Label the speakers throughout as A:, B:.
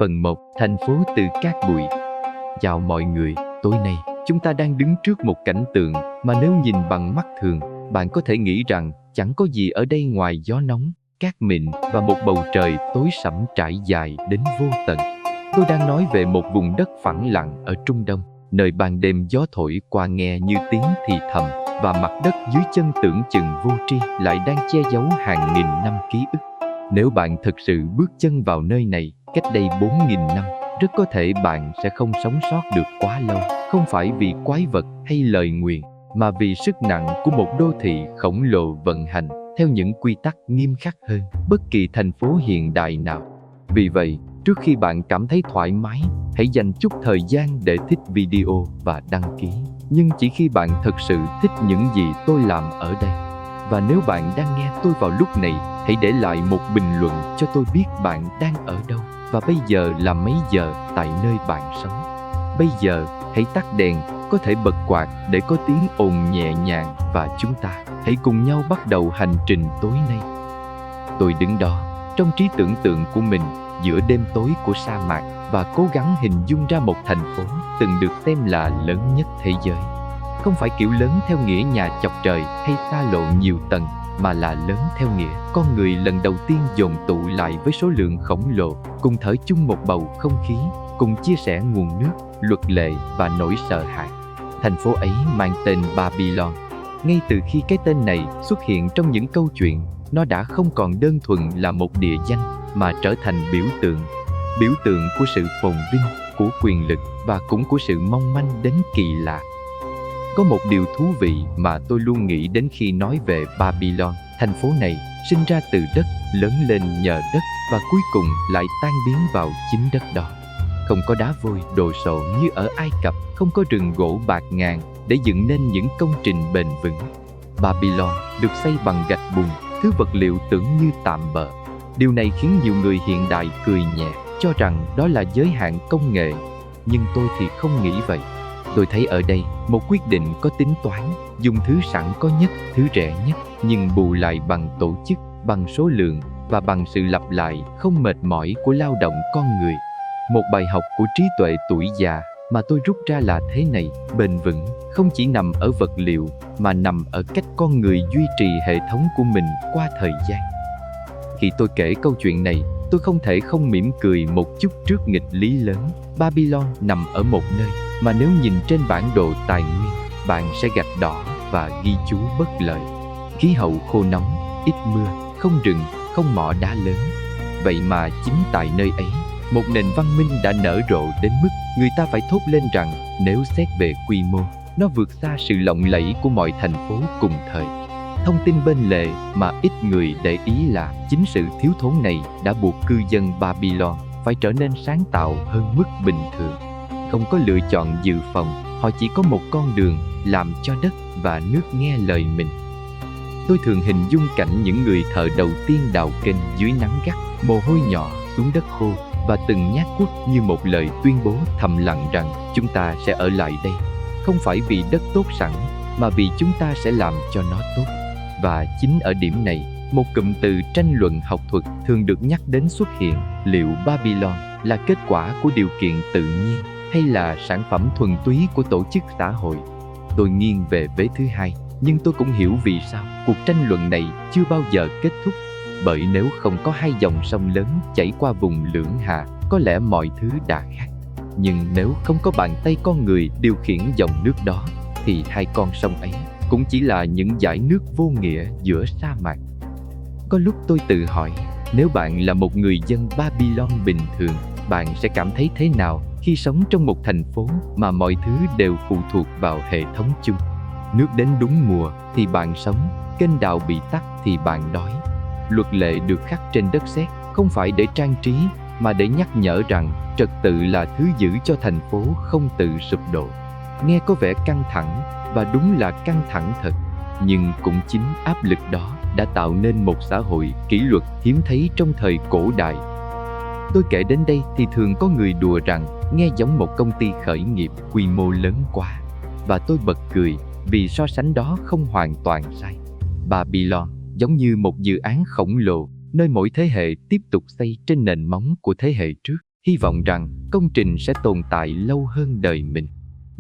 A: Phần 1. Thành phố từ cát bụi. Chào mọi người, tối nay chúng ta đang đứng trước một cảnh tượng mà nếu nhìn bằng mắt thường, bạn có thể nghĩ rằng chẳng có gì ở đây ngoài gió nóng, cát mịn và một bầu trời tối sẫm trải dài đến vô tận. Tôi đang nói về một vùng đất phẳng lặng ở Trung Đông, nơi ban đêm gió thổi qua nghe như tiếng thì thầm, và mặt đất dưới chân tưởng chừng vô tri lại đang che giấu hàng nghìn năm ký ức. Nếu bạn thực sự bước chân vào nơi này cách đây 4.000 năm, rất có thể bạn sẽ không sống sót được quá lâu, không phải vì quái vật hay lời nguyền, mà vì sức nặng của một đô thị khổng lồ vận hành theo những quy tắc nghiêm khắc hơn bất kỳ thành phố hiện đại nào. Vì vậy, trước khi bạn cảm thấy thoải mái, hãy dành chút thời gian để thích video và đăng ký. Nhưng chỉ khi bạn thực sự thích những gì tôi làm ở đây. Và nếu bạn đang nghe tôi vào lúc này, hãy để lại một bình luận cho tôi biết bạn đang ở đâu và bây giờ là mấy giờ tại nơi bạn sống. Bây giờ, hãy tắt đèn, có thể bật quạt để có tiếng ồn nhẹ nhàng, và chúng ta hãy cùng nhau bắt đầu hành trình tối nay. Tôi đứng đó, trong trí tưởng tượng của mình, giữa đêm tối của sa mạc và cố gắng hình dung ra một thành phố từng được xem là lớn nhất thế giới. Không phải kiểu lớn theo nghĩa nhà chọc trời hay xa lộ nhiều tầng, mà là lớn theo nghĩa con người lần đầu tiên dồn tụ lại với số lượng khổng lồ, cùng thở chung một bầu không khí, cùng chia sẻ nguồn nước, luật lệ và nỗi sợ hãi. Thành phố ấy mang tên Babylon. Ngay từ khi cái tên này xuất hiện trong những câu chuyện, nó đã không còn đơn thuần là một địa danh, mà trở thành biểu tượng của sự phồn vinh, của quyền lực và cũng của sự mong manh đến kỳ lạ. Có một điều thú vị mà tôi luôn nghĩ đến khi nói về Babylon. Thành phố này sinh ra từ đất, lớn lên nhờ đất và cuối cùng lại tan biến vào chính đất đó. Không có đá vôi đồ sộ như ở Ai Cập, không có rừng gỗ bạt ngàn để dựng nên những công trình bền vững. Babylon được xây bằng gạch bùn, thứ vật liệu tưởng như tạm bợ. Điều này khiến nhiều người hiện đại cười nhẹ, cho rằng đó là giới hạn công nghệ. Nhưng tôi thì không nghĩ vậy. Tôi thấy ở đây một quyết định có tính toán, dùng thứ sẵn có nhất, thứ rẻ nhất, nhưng bù lại bằng tổ chức, bằng số lượng và bằng sự lặp lại không mệt mỏi của lao động con người. Một bài học của trí tuệ tuổi già mà tôi rút ra là thế này: bền vững không chỉ nằm ở vật liệu, mà nằm ở cách con người duy trì hệ thống của mình qua thời gian. Khi tôi kể câu chuyện này, tôi không thể không mỉm cười một chút trước nghịch lý lớn. Babylon nằm ở một nơi mà nếu nhìn trên bản đồ tài nguyên, bạn sẽ gạch đỏ và ghi chú bất lợi. Khí hậu khô nóng, ít mưa, không rừng, không mỏ đá lớn. Vậy mà chính tại nơi ấy, một nền văn minh đã nở rộ đến mức người ta phải thốt lên rằng nếu xét về quy mô, nó vượt xa sự lộng lẫy của mọi thành phố cùng thời. Thông tin bên lề mà ít người để ý là chính sự thiếu thốn này đã buộc cư dân Babylon phải trở nên sáng tạo hơn mức bình thường. Không có lựa chọn dự phòng, họ chỉ có một con đường, làm cho đất và nước nghe lời mình. Tôi thường hình dung cảnh những người thợ đầu tiên đào kênh dưới nắng gắt, mồ hôi nhỏ xuống đất khô, và từng nhát cuốc như một lời tuyên bố thầm lặng rằng chúng ta sẽ ở lại đây, không phải vì đất tốt sẵn, mà vì chúng ta sẽ làm cho nó tốt. Và chính ở điểm này, một cụm từ tranh luận học thuật thường được nhắc đến xuất hiện: liệu Babylon là kết quả của điều kiện tự nhiên hay là sản phẩm thuần túy của tổ chức xã hội? Tôi nghiêng về vế thứ hai, nhưng tôi cũng hiểu vì sao cuộc tranh luận này chưa bao giờ kết thúc. Bởi nếu không có hai dòng sông lớn chảy qua vùng Lưỡng Hà, có lẽ mọi thứ đã khác. Nhưng nếu không có bàn tay con người điều khiển dòng nước đó, thì hai con sông ấy cũng chỉ là những dải nước vô nghĩa giữa sa mạc. Có lúc tôi tự hỏi, nếu bạn là một người dân Babylon bình thường, bạn sẽ cảm thấy thế nào khi sống trong một thành phố mà mọi thứ đều phụ thuộc vào hệ thống chung? Nước đến đúng mùa thì bạn sống, kênh đào bị tắc thì bạn đói. Luật lệ được khắc trên đất sét không phải để trang trí, mà để nhắc nhở rằng trật tự là thứ giữ cho thành phố không tự sụp đổ. Nghe có vẻ căng thẳng, và đúng là căng thẳng thật, nhưng cũng chính áp lực đó đã tạo nên một xã hội kỷ luật hiếm thấy trong thời cổ đại. Tôi kể đến đây thì thường có người đùa rằng nghe giống một công ty khởi nghiệp quy mô lớn quá, và tôi bật cười vì so sánh đó không hoàn toàn sai. Babylon giống như một dự án khổng lồ, nơi mỗi thế hệ tiếp tục xây trên nền móng của thế hệ trước. hy vọng rằng công trình sẽ tồn tại lâu hơn đời mình.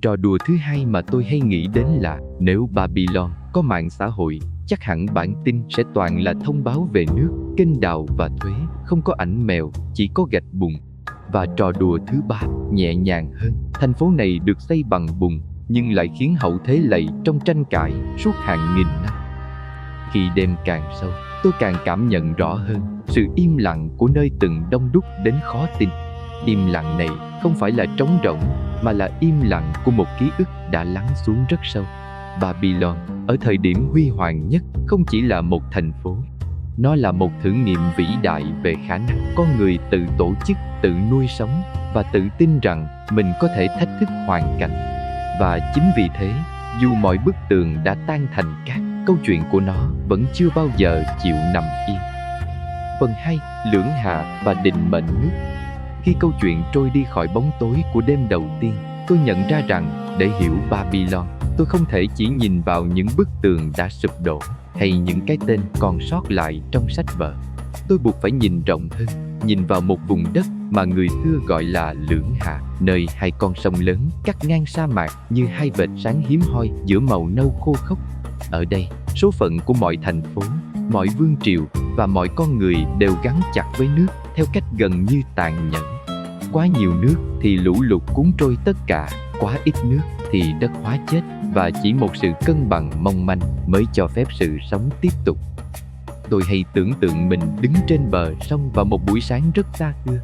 A: Trò đùa thứ hai mà tôi hay nghĩ đến là nếu Babylon có mạng xã hội, chắc hẳn bản tin sẽ toàn là thông báo về nước, kênh đào và thuế, không có ảnh mèo, chỉ có gạch bùn. Và trò đùa thứ ba, nhẹ nhàng hơn. Thành phố này được xây bằng bùn, nhưng lại khiến hậu thế lạy trong tranh cãi suốt hàng nghìn năm. Khi đêm càng sâu, tôi càng cảm nhận rõ hơn sự im lặng của nơi từng đông đúc đến khó tin. Im lặng này không phải là trống rỗng, mà là im lặng của một ký ức đã lắng xuống rất sâu. Babylon, ở thời điểm huy hoàng nhất, không chỉ là một thành phố. Nó là một thử nghiệm vĩ đại về khả năng con người tự tổ chức, tự nuôi sống và tự tin rằng mình có thể thách thức hoàn cảnh. Và chính vì thế, dù mọi bức tường đã tan thành cát, câu chuyện của nó vẫn chưa bao giờ chịu nằm yên. Phần 2. Lưỡng Hà và định mệnh nước. Khi câu chuyện trôi đi khỏi bóng tối của đêm đầu tiên, tôi nhận ra rằng để hiểu Babylon, tôi không thể chỉ nhìn vào những bức tường đã sụp đổ hay những cái tên còn sót lại trong sách vở. Tôi buộc phải nhìn rộng hơn, nhìn vào một vùng đất mà người xưa gọi là Lưỡng Hà, nơi hai con sông lớn cắt ngang sa mạc như hai vệt sáng hiếm hoi giữa màu nâu khô khốc. Ở đây, số phận của mọi thành phố, mọi vương triều và mọi con người đều gắn chặt với nước theo cách gần như tàn nhẫn. Quá nhiều nước thì lũ lụt cuốn trôi tất cả, quá ít nước thì đất hóa chết, và chỉ một sự cân bằng mong manh mới cho phép sự sống tiếp tục. Tôi hay tưởng tượng mình đứng trên bờ sông vào một buổi sáng rất xa xưa.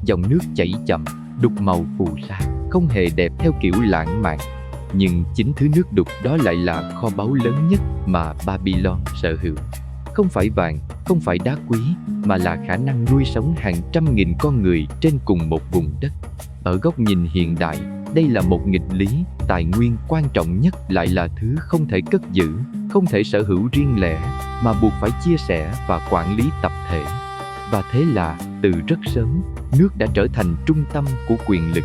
A: Dòng nước chảy chậm, đục màu phù sa, không hề đẹp theo kiểu lãng mạn. Nhưng chính thứ nước đục đó lại là kho báu lớn nhất mà Babylon sở hữu. Không phải vàng, không phải đá quý, mà là khả năng nuôi sống hàng trăm nghìn con người trên cùng một vùng đất. Ở góc nhìn hiện đại, đây là một nghịch lý. Tài nguyên quan trọng nhất lại là thứ không thể cất giữ, không thể sở hữu riêng lẻ, mà buộc phải chia sẻ và quản lý tập thể. Và thế là, từ rất sớm, nước đã trở thành trung tâm của quyền lực.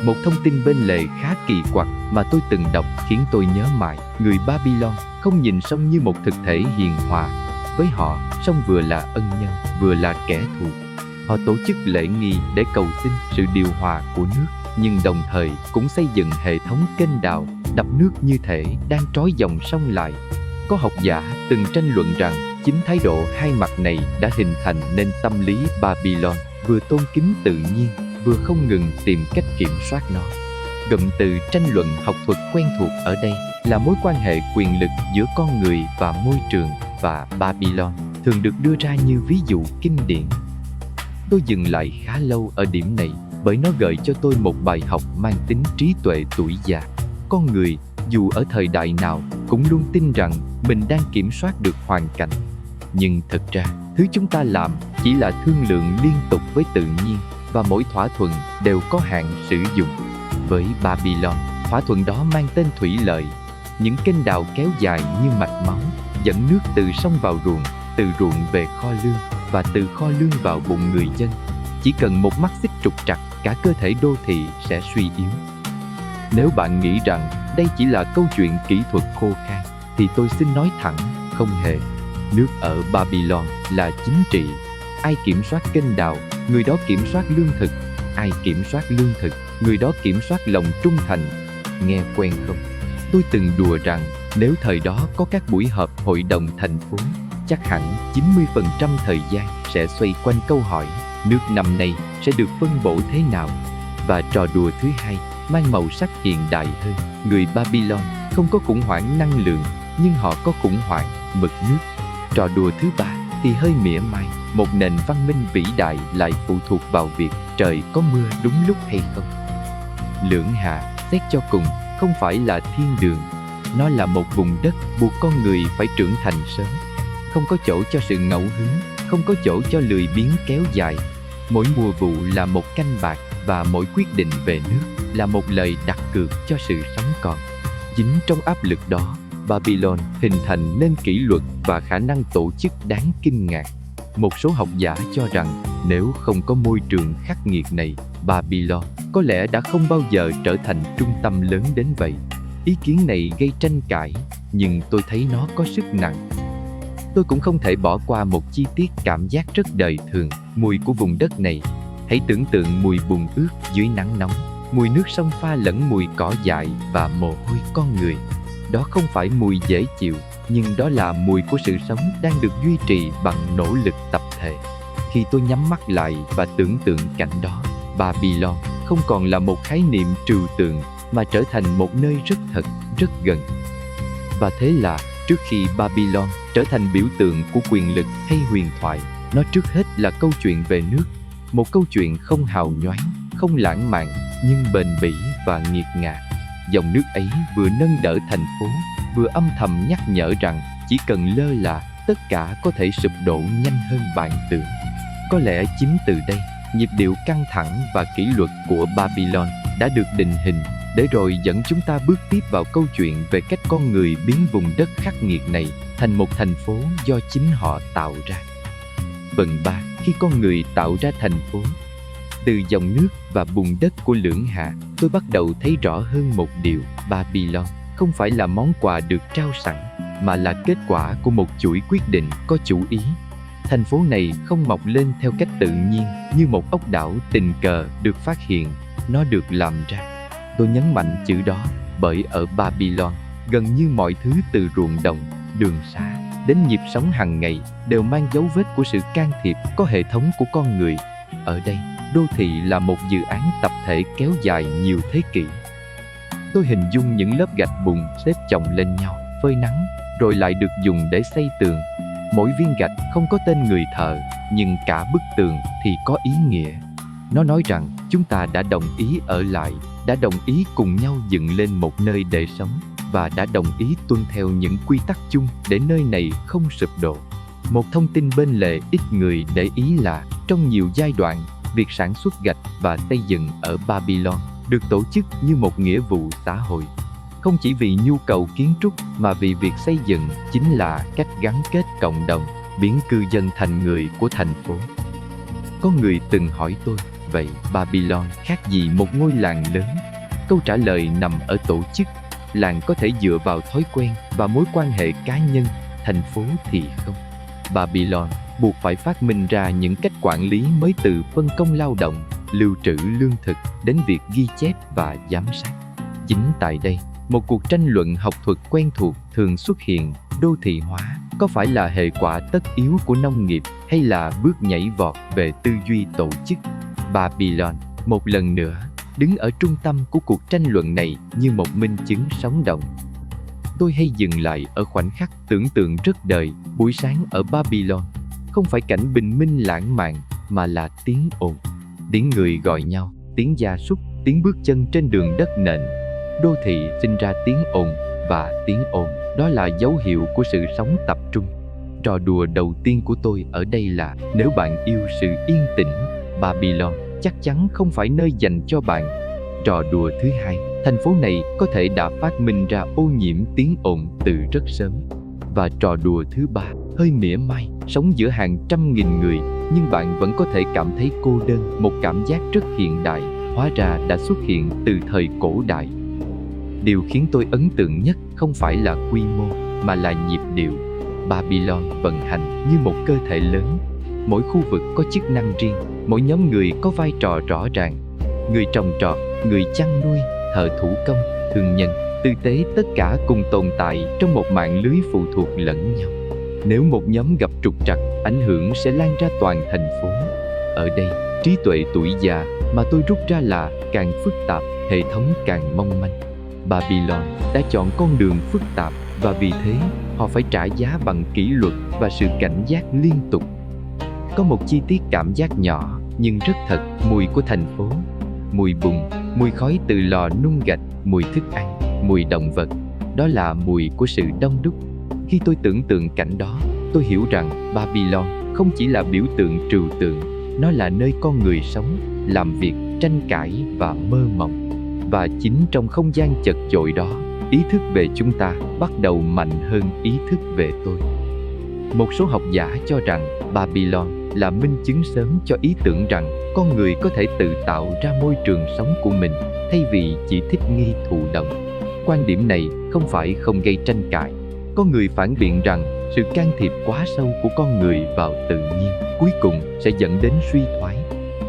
A: Một thông tin bên lề khá kỳ quặc mà tôi từng đọc khiến tôi nhớ mãi. Người Babylon không nhìn sông như một thực thể hiền hòa. Với họ, sông vừa là ân nhân, vừa là kẻ thù. Họ tổ chức lễ nghi để cầu xin sự điều hòa của nước, nhưng đồng thời cũng xây dựng hệ thống kênh đào, đập nước như thể đang trói dòng sông lại. Có học giả từng tranh luận rằng chính thái độ hai mặt này đã hình thành nên tâm lý Babylon, vừa tôn kính tự nhiên, vừa không ngừng tìm cách kiểm soát nó. Cụm từ tranh luận học thuật quen thuộc ở đây là mối quan hệ quyền lực giữa con người và môi trường, và Babylon thường được đưa ra như ví dụ kinh điển. Tôi dừng lại khá lâu ở điểm này bởi nó gợi cho tôi một bài học mang tính trí tuệ tuổi già. Con người, dù ở thời đại nào, cũng luôn tin rằng mình đang kiểm soát được hoàn cảnh. Nhưng thực ra, thứ chúng ta làm chỉ là thương lượng liên tục với tự nhiên, và mỗi thỏa thuận đều có hạn sử dụng. Với Babylon, thỏa thuận đó mang tên thủy lợi. Những kênh đào kéo dài như mạch máu, dẫn nước từ sông vào ruộng, từ ruộng về kho lương, và từ kho lương vào bụng người dân. Chỉ cần một mắt xích trục trặc, cả cơ thể đô thị sẽ suy yếu. Nếu bạn nghĩ rằng đây chỉ là câu chuyện kỹ thuật khô khan, thì tôi xin nói thẳng, không hề. Nước ở Babylon là chính trị. Ai kiểm soát kênh đào, người đó kiểm soát lương thực. Ai kiểm soát lương thực, người đó kiểm soát lòng trung thành. Nghe quen không? Tôi từng đùa rằng nếu thời đó có các buổi họp hội đồng thành phố, chắc hẳn 90% thời gian sẽ xoay quanh câu hỏi nước năm nay sẽ được phân bổ thế nào. Và trò đùa thứ hai mang màu sắc hiện đại hơn. Người Babylon không có khủng hoảng năng lượng, nhưng họ có khủng hoảng mực nước. Trò đùa thứ ba thì hơi mỉa mai. Một nền văn minh vĩ đại lại phụ thuộc vào việc trời có mưa đúng lúc hay không. Lưỡng Hà, xét cho cùng, không phải là thiên đường. Nó là một vùng đất buộc con người phải trưởng thành sớm. Không có chỗ cho sự ngẫu hứng, không có chỗ cho lười biếng kéo dài. Mỗi mùa vụ là một canh bạc, và mỗi quyết định về nước là một lời đặt cược cho sự sống còn. Chính trong áp lực đó, Babylon hình thành nên kỷ luật và khả năng tổ chức đáng kinh ngạc. Một số học giả cho rằng nếu không có môi trường khắc nghiệt này, Babylon có lẽ đã không bao giờ trở thành trung tâm lớn đến vậy. Ý kiến này gây tranh cãi, nhưng tôi thấy nó có sức nặng. Tôi cũng không thể bỏ qua một chi tiết cảm giác rất đời thường, mùi của vùng đất này. Hãy tưởng tượng mùi bùn ướt dưới nắng nóng, mùi nước sông pha lẫn mùi cỏ dại và mồ hôi con người. Đó không phải mùi dễ chịu, nhưng đó là mùi của sự sống đang được duy trì bằng nỗ lực tập thể. Khi tôi nhắm mắt lại và tưởng tượng cảnh đó, Babylon không còn là một khái niệm trừu tượng mà trở thành một nơi rất thật, rất gần. Và thế là trước khi Babylon trở thành biểu tượng của quyền lực hay huyền thoại, nó trước hết là câu chuyện về nước. Một câu chuyện không hào nhoáng, không lãng mạn, nhưng bền bỉ và nghiệt ngã. Dòng nước ấy vừa nâng đỡ thành phố, vừa âm thầm nhắc nhở rằng chỉ cần lơ là, tất cả có thể sụp đổ nhanh hơn bạn tưởng. Có lẽ chính từ đây, nhịp điệu căng thẳng và kỷ luật của Babylon đã được định hình, để rồi dẫn chúng ta bước tiếp vào câu chuyện về cách con người biến vùng đất khắc nghiệt này thành một thành phố do chính họ tạo ra. Phần 3. Khi con người tạo ra thành phố. Từ dòng nước và bùn đất của lưỡng hạ, tôi bắt đầu thấy rõ hơn một điều: Babylon không phải là món quà được trao sẵn, mà là kết quả của một chuỗi quyết định có chủ ý. Thành phố này không mọc lên theo cách tự nhiên như một ốc đảo tình cờ được phát hiện, nó được làm ra. Tôi nhấn mạnh chữ đó bởi ở Babylon, gần như mọi thứ từ ruộng đồng, đường xá đến nhịp sống hàng ngày đều mang dấu vết của sự can thiệp có hệ thống của con người. Ở đây, đô thị là một dự án tập thể kéo dài nhiều thế kỷ. Tôi hình dung những lớp gạch bùn xếp chồng lên nhau, phơi nắng, rồi lại được dùng để xây tường. Mỗi viên gạch không có tên người thợ, nhưng cả bức tường thì có ý nghĩa. Nó nói rằng chúng ta đã đồng ý ở lại, đã đồng ý cùng nhau dựng lên một nơi để sống, và đã đồng ý tuân theo những quy tắc chung để nơi này không sụp đổ. Một thông tin bên lề ít người để ý là trong nhiều giai đoạn, việc sản xuất gạch và xây dựng ở Babylon được tổ chức như một nghĩa vụ xã hội. Không chỉ vì nhu cầu kiến trúc mà vì việc xây dựng chính là cách gắn kết cộng đồng, biến cư dân thành người của thành phố. Có người từng hỏi tôi, vậy Babylon khác gì một ngôi làng lớn? Câu trả lời nằm ở tổ chức. Làng có thể dựa vào thói quen và mối quan hệ cá nhân, thành phố thì không. Babylon buộc phải phát minh ra những cách quản lý mới, từ phân công lao động, lưu trữ lương thực đến việc ghi chép và giám sát. Chính tại đây, một cuộc tranh luận học thuật quen thuộc thường xuất hiện: đô thị hóa có phải là hệ quả tất yếu của nông nghiệp hay là bước nhảy vọt về tư duy tổ chức? Babylon một lần nữa đứng ở trung tâm của cuộc tranh luận này như một minh chứng sống động. Tôi hay dừng lại ở khoảnh khắc tưởng tượng rất đời. Buổi sáng ở Babylon không phải cảnh bình minh lãng mạn, mà là tiếng ồn, tiếng người gọi nhau, tiếng gia súc, tiếng bước chân trên đường đất nện. Đô thị sinh ra tiếng ồn, và tiếng ồn đó là dấu hiệu của sự sống tập trung. Trò đùa đầu tiên của tôi ở đây là nếu bạn yêu sự yên tĩnh, Babylon chắc chắn không phải nơi dành cho bạn. Trò đùa thứ hai, thành phố này có thể đã phát minh ra ô nhiễm tiếng ồn từ rất sớm. Và trò đùa thứ ba, hơi mỉa mai, sống giữa hàng trăm nghìn người, nhưng bạn vẫn có thể cảm thấy cô đơn, một cảm giác rất hiện đại, hóa ra đã xuất hiện từ thời cổ đại. Điều khiến tôi ấn tượng nhất không phải là quy mô, mà là nhịp điệu. Babylon vận hành như một cơ thể lớn. Mỗi khu vực có chức năng riêng, mỗi nhóm người có vai trò rõ ràng. Người trồng trọt, người chăn nuôi, thợ thủ công, thương nhân, tư tế, tất cả cùng tồn tại trong một mạng lưới phụ thuộc lẫn nhau. Nếu một nhóm gặp trục trặc, ảnh hưởng sẽ lan ra toàn thành phố. Ở đây, trí tuệ tuổi già mà tôi rút ra là càng phức tạp, hệ thống càng mong manh. Babylon đã chọn con đường phức tạp, và vì thế họ phải trả giá bằng kỷ luật và sự cảnh giác liên tục. Có một chi tiết cảm giác nhỏ nhưng rất thật: mùi của thành phố, mùi bùn, mùi khói từ lò nung gạch, mùi thức ăn, mùi động vật. Đó là mùi của sự đông đúc. Khi tôi tưởng tượng cảnh đó, tôi hiểu rằng Babylon không chỉ là biểu tượng trừu tượng, nó là nơi con người sống, làm việc, tranh cãi và mơ mộng. Và chính trong không gian chật chội đó, ý thức về chúng ta bắt đầu mạnh hơn ý thức về tôi. Một số học giả cho rằng Babylon là minh chứng sớm cho ý tưởng rằng con người có thể tự tạo ra môi trường sống của mình, thay vì chỉ thích nghi thụ động. Quan điểm này không phải không gây tranh cãi. Có người phản biện rằng sự can thiệp quá sâu của con người vào tự nhiên cuối cùng sẽ dẫn đến suy thoái.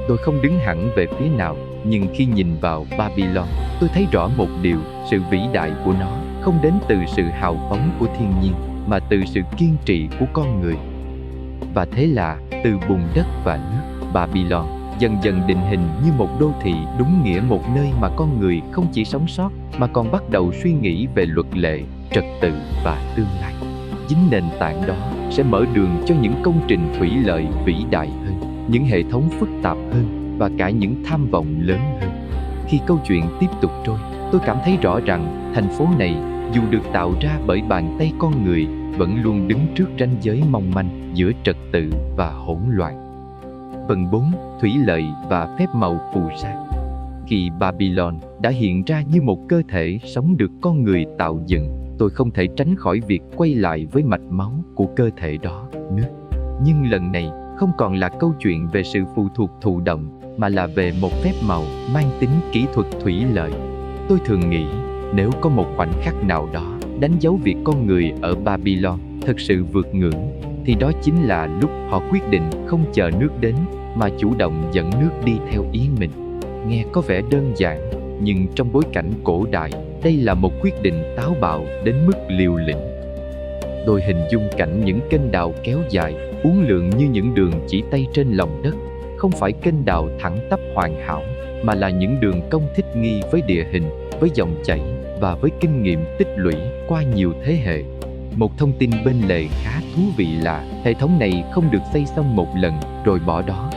A: Tôi không đứng hẳn về phía nào, nhưng khi nhìn vào Babylon, tôi thấy rõ một điều, sự vĩ đại của nó không đến từ sự hào phóng của thiên nhiên, mà từ sự kiên trì của con người. Và thế là, từ bùn đất và nước, Babylon dần dần định hình như một đô thị đúng nghĩa, một nơi mà con người không chỉ sống sót, mà còn bắt đầu suy nghĩ về luật lệ, trật tự và tương lai. Chính nền tảng đó sẽ mở đường cho những công trình thủy lợi vĩ đại hơn, những hệ thống phức tạp hơn và cả những tham vọng lớn hơn. Khi câu chuyện tiếp tục trôi, tôi cảm thấy rõ rằng thành phố này, dù được tạo ra bởi bàn tay con người, vẫn luôn đứng trước ranh giới mong manh giữa trật tự và hỗn loạn. Phần 4. Thủy lợi và phép màu phù sa. Khi Babylon đã hiện ra như một cơ thể sống được con người tạo dựng, tôi không thể tránh khỏi việc quay lại với mạch máu của cơ thể đó, nước. Nhưng lần này không còn là câu chuyện về sự phụ thuộc thụ động, mà là về một phép màu mang tính kỹ thuật thủy lợi. Tôi thường nghĩ, nếu có một khoảnh khắc nào đó đánh dấu việc con người ở Babylon thực sự vượt ngưỡng, thì đó chính là lúc họ quyết định không chờ nước đến, mà chủ động dẫn nước đi theo ý mình. Nghe có vẻ đơn giản, nhưng trong bối cảnh cổ đại, đây là một quyết định táo bạo đến mức liều lĩnh. Tôi hình dung cảnh những kênh đào kéo dài, uốn lượn như những đường chỉ tay trên lòng đất, không phải kênh đào thẳng tắp hoàn hảo, mà là những đường cong thích nghi với địa hình, với dòng chảy và với kinh nghiệm tích lũy qua nhiều thế hệ. Một thông tin bên lề khá thú vị là hệ thống này không được xây xong một lần rồi bỏ đó.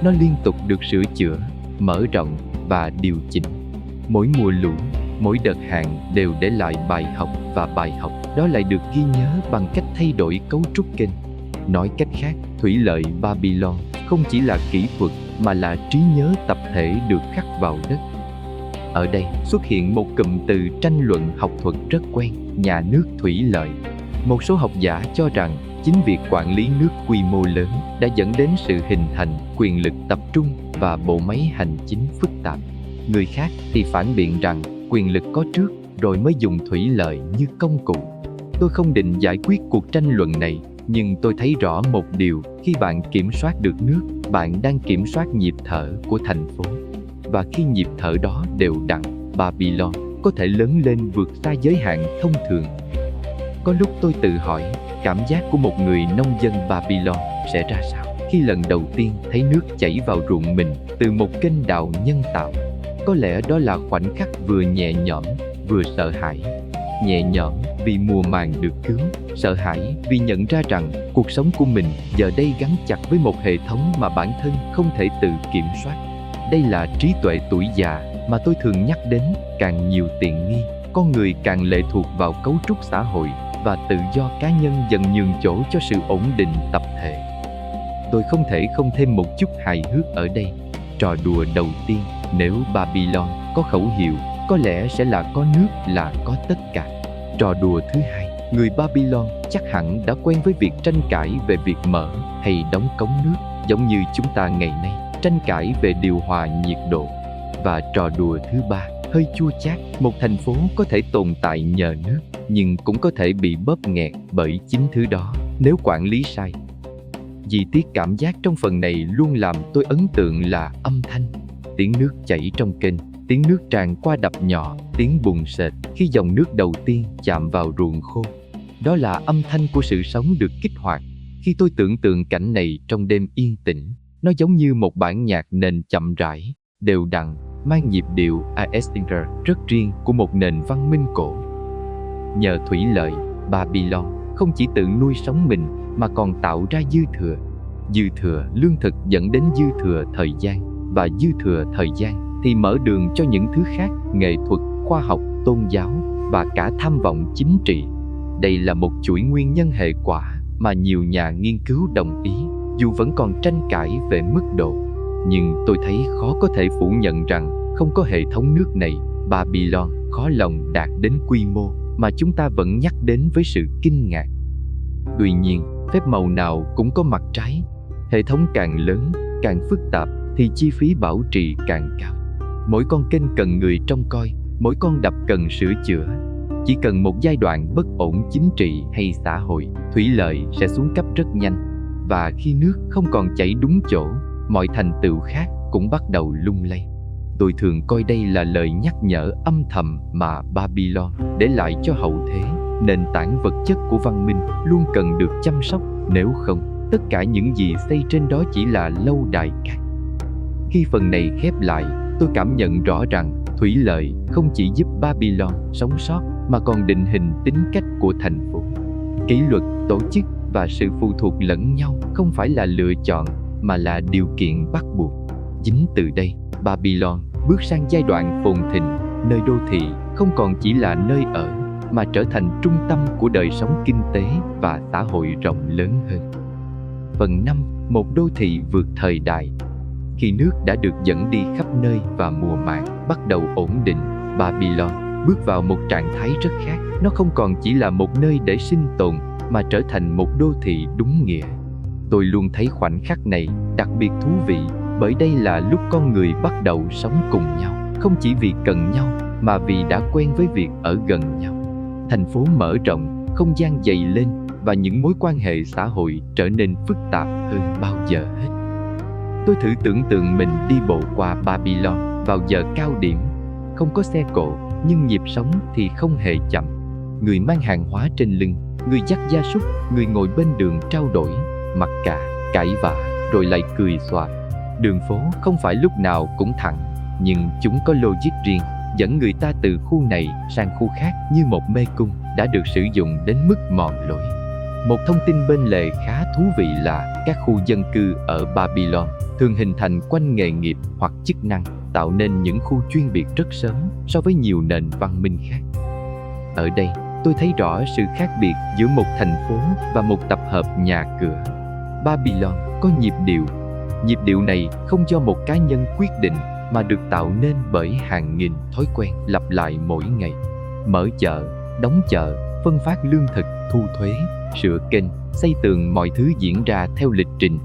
A: Nó liên tục được sửa chữa, mở rộng và điều chỉnh. Mỗi mùa lũ, mỗi đợt hạn đều để lại bài học, và bài học đó lại được ghi nhớ bằng cách thay đổi cấu trúc kênh. Nói cách khác, thủy lợi Babylon không chỉ là kỹ thuật mà là trí nhớ tập thể được khắc vào đất. Ở đây xuất hiện một cụm từ tranh luận học thuật rất quen, nhà nước thủy lợi. Một số học giả cho rằng chính việc quản lý nước quy mô lớn đã dẫn đến sự hình thành quyền lực tập trung và bộ máy hành chính phức tạp. Người khác thì phản biện rằng quyền lực có trước rồi mới dùng thủy lợi như công cụ. Tôi không định giải quyết cuộc tranh luận này, nhưng tôi thấy rõ một điều, khi bạn kiểm soát được nước, bạn đang kiểm soát nhịp thở của thành phố. Và khi nhịp thở đó đều đặn, Babylon có thể lớn lên vượt xa giới hạn thông thường. Có lúc tôi tự hỏi, cảm giác của một người nông dân Babylon sẽ ra sao khi lần đầu tiên thấy nước chảy vào ruộng mình từ một kênh đào nhân tạo. Có lẽ đó là khoảnh khắc vừa nhẹ nhõm, vừa sợ hãi. Nhẹ nhõm vì mùa màng được cứu, sợ hãi vì nhận ra rằng cuộc sống của mình giờ đây gắn chặt với một hệ thống mà bản thân không thể tự kiểm soát. Đây là trí tuệ tuổi già mà tôi thường nhắc đến. Càng nhiều tiện nghi, con người càng lệ thuộc vào cấu trúc xã hội, và tự do cá nhân dần nhường chỗ cho sự ổn định tập thể. Tôi không thể không thêm một chút hài hước ở đây. Trò đùa đầu tiên, nếu Babylon có khẩu hiệu, có lẽ sẽ là có nước là có tất cả. Trò đùa thứ hai, người Babylon chắc hẳn đã quen với việc tranh cãi về việc mở hay đóng cống nước, giống như chúng ta ngày nay tranh cãi về điều hòa nhiệt độ. Và trò đùa thứ ba, hơi chua chát, một thành phố có thể tồn tại nhờ nước, nhưng cũng có thể bị bóp nghẹt bởi chính thứ đó nếu quản lý sai. Chi tiết cảm giác trong phần này luôn làm tôi ấn tượng là âm thanh. Tiếng nước chảy trong kênh, tiếng nước tràn qua đập nhỏ, tiếng bùn xệt khi dòng nước đầu tiên chạm vào ruộng khô. Đó là âm thanh của sự sống được kích hoạt. Khi tôi tưởng tượng cảnh này trong đêm yên tĩnh, nó giống như một bản nhạc nền chậm rãi, đều đặn, mang nhịp điệu Aesthetic rất riêng của một nền văn minh cổ. Nhờ thủy lợi, Babylon không chỉ tự nuôi sống mình mà còn tạo ra dư thừa. Dư thừa lương thực dẫn đến dư thừa thời gian, và dư thừa thời gian thì mở đường cho những thứ khác, nghệ thuật, khoa học, tôn giáo và cả tham vọng chính trị. Đây là một chuỗi nguyên nhân hệ quả mà nhiều nhà nghiên cứu đồng ý, dù vẫn còn tranh cãi về mức độ. Nhưng tôi thấy khó có thể phủ nhận rằng không có hệ thống nước này, Babylon khó lòng đạt đến quy mô mà chúng ta vẫn nhắc đến với sự kinh ngạc. Tuy nhiên, phép màu nào cũng có mặt trái. Hệ thống càng lớn, càng phức tạp thì chi phí bảo trì càng cao. Mỗi con kênh cần người trông coi, mỗi con đập cần sửa chữa. Chỉ cần một giai đoạn bất ổn chính trị hay xã hội, thủy lợi sẽ xuống cấp rất nhanh. Và khi nước không còn chảy đúng chỗ, mọi thành tựu khác cũng bắt đầu lung lay. Tôi thường coi đây là lời nhắc nhở âm thầm mà Babylon để lại cho hậu thế. Nền tảng vật chất của văn minh luôn cần được chăm sóc, nếu không, tất cả những gì xây trên đó chỉ là lâu đài cát. Khi phần này khép lại, tôi cảm nhận rõ rằng thủy lợi không chỉ giúp Babylon sống sót mà còn định hình tính cách của thành phố. Kỷ luật, tổ chức và sự phụ thuộc lẫn nhau không phải là lựa chọn mà là điều kiện bắt buộc. Chính từ đây, Babylon bước sang giai đoạn phồn thịnh, nơi đô thị không còn chỉ là nơi ở mà trở thành trung tâm của đời sống kinh tế và xã hội rộng lớn hơn. Phần 5. Một đô thị vượt thời đại. Khi nước đã được dẫn đi khắp nơi và mùa màng bắt đầu ổn định, Babylon bước vào một trạng thái rất khác. Nó không còn chỉ là một nơi để sinh tồn mà trở thành một đô thị đúng nghĩa. Tôi luôn thấy khoảnh khắc này đặc biệt thú vị, bởi đây là lúc con người bắt đầu sống cùng nhau, không chỉ vì cần nhau mà vì đã quen với việc ở gần nhau. Thành phố mở rộng, không gian dày lên và những mối quan hệ xã hội trở nên phức tạp hơn bao giờ hết. Tôi thử tưởng tượng mình đi bộ qua Babylon vào giờ cao điểm. Không có xe cộ, nhưng nhịp sống thì không hề chậm. Người mang hàng hóa trên lưng, người dắt gia súc, người ngồi bên đường trao đổi, mặc cả, cãi vã, rồi lại cười xòa. Đường phố không phải lúc nào cũng thẳng, nhưng chúng có logic riêng, dẫn người ta từ khu này sang khu khác như một mê cung đã được sử dụng đến mức mòn lối. Một thông tin bên lề khá thú vị là các khu dân cư ở Babylon thường hình thành quanh nghề nghiệp hoặc chức năng, tạo nên những khu chuyên biệt rất sớm so với nhiều nền văn minh khác. Ở đây, tôi thấy rõ sự khác biệt giữa một thành phố và một tập hợp nhà cửa. Babylon có nhịp điệu. Nhịp điệu này không do một cá nhân quyết định mà được tạo nên bởi hàng nghìn thói quen lặp lại mỗi ngày. Mở chợ, đóng chợ, phân phát lương thực, thu thuế, sửa kênh, xây tường, mọi thứ diễn ra theo lịch trình.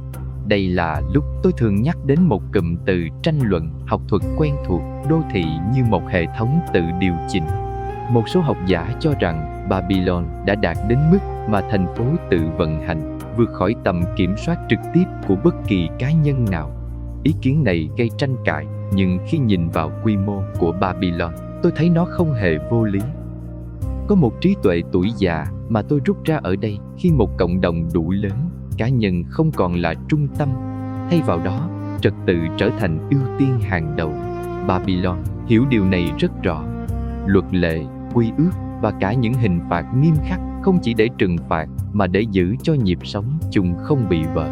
A: Đây là lúc tôi thường nhắc đến một cụm từ tranh luận học thuật quen thuộc: đô thị như một hệ thống tự điều chỉnh. Một số học giả cho rằng Babylon đã đạt đến mức mà thành phố tự vận hành, vượt khỏi tầm kiểm soát trực tiếp của bất kỳ cá nhân nào. Ý kiến này gây tranh cãi, nhưng khi nhìn vào quy mô của Babylon, tôi thấy nó không hề vô lý. Có một trí tuệ tuổi già mà tôi rút ra ở đây: khi một cộng đồng đủ lớn, cá nhân không còn là trung tâm. Thay vào đó, trật tự trở thành ưu tiên hàng đầu. Babylon hiểu điều này rất rõ. Luật lệ, quy ước và cả những hình phạt nghiêm khắc không chỉ để trừng phạt mà để giữ cho nhịp sống chung không bị vỡ.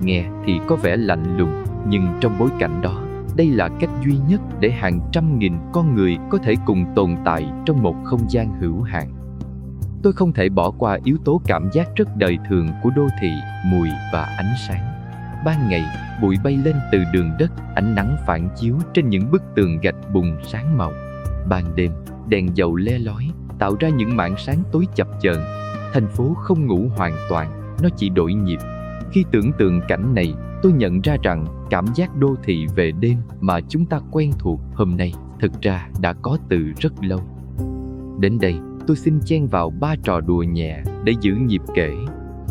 A: Nghe thì có vẻ lạnh lùng, nhưng trong bối cảnh đó, đây là cách duy nhất để hàng trăm nghìn con người có thể cùng tồn tại trong một không gian hữu hạn. Tôi không thể bỏ qua yếu tố cảm giác rất đời thường của đô thị: mùi và ánh sáng. Ban ngày, bụi bay lên từ đường đất, ánh nắng phản chiếu trên những bức tường gạch bùng sáng màu. Ban đêm, đèn dầu le lói, tạo ra những mảng sáng tối chập chờn. Thành phố không ngủ hoàn toàn, nó chỉ đổi nhịp. Khi tưởng tượng cảnh này, tôi nhận ra rằng cảm giác đô thị về đêm mà chúng ta quen thuộc hôm nay thực ra đã có từ rất lâu. Đến đây, tôi xin chen vào 3 trò đùa nhẹ để giữ nhịp kể.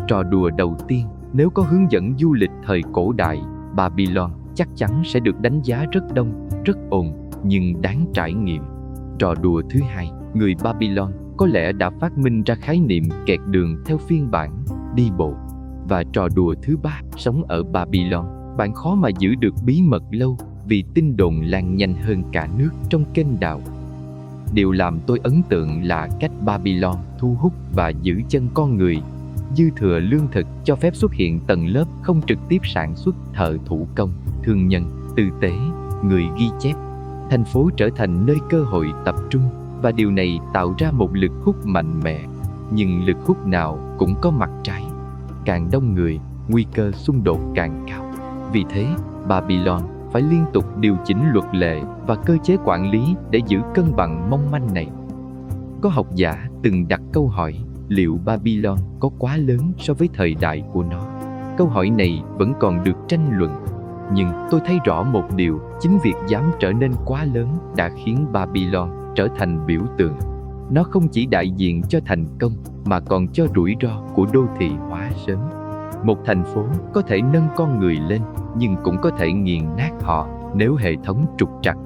A: Trò đùa đầu tiên: nếu có hướng dẫn du lịch thời cổ đại, Babylon chắc chắn sẽ được đánh giá rất đông, rất ồn, nhưng đáng trải nghiệm. Trò đùa thứ hai: người Babylon có lẽ đã phát minh ra khái niệm kẹt đường theo phiên bản đi bộ. Và trò đùa thứ ba: sống ở Babylon, bạn khó mà giữ được bí mật lâu vì tin đồn lan nhanh hơn cả nước trong kênh đào. Điều làm tôi ấn tượng là cách Babylon thu hút và giữ chân con người. Dư thừa lương thực cho phép xuất hiện tầng lớp không trực tiếp sản xuất: thợ thủ công, thương nhân, tư tế, người ghi chép. Thành phố trở thành nơi cơ hội tập trung, và điều này tạo ra một lực hút mạnh mẽ. Nhưng lực hút nào cũng có mặt trái. Càng đông người, nguy cơ xung đột càng cao. Vì thế, Babylon phải liên tục điều chỉnh luật lệ và cơ chế quản lý để giữ cân bằng mong manh này. Có học giả từng đặt câu hỏi: liệu Babylon có quá lớn so với thời đại của nó? Câu hỏi này vẫn còn được tranh luận. Nhưng tôi thấy rõ một điều: chính việc dám trở nên quá lớn đã khiến Babylon trở thành biểu tượng. Nó không chỉ đại diện cho thành công mà còn cho rủi ro của đô thị hóa sớm. Một thành phố có thể nâng con người lên, nhưng cũng có thể nghiền nát họ. nếu hệ thống trục trặc.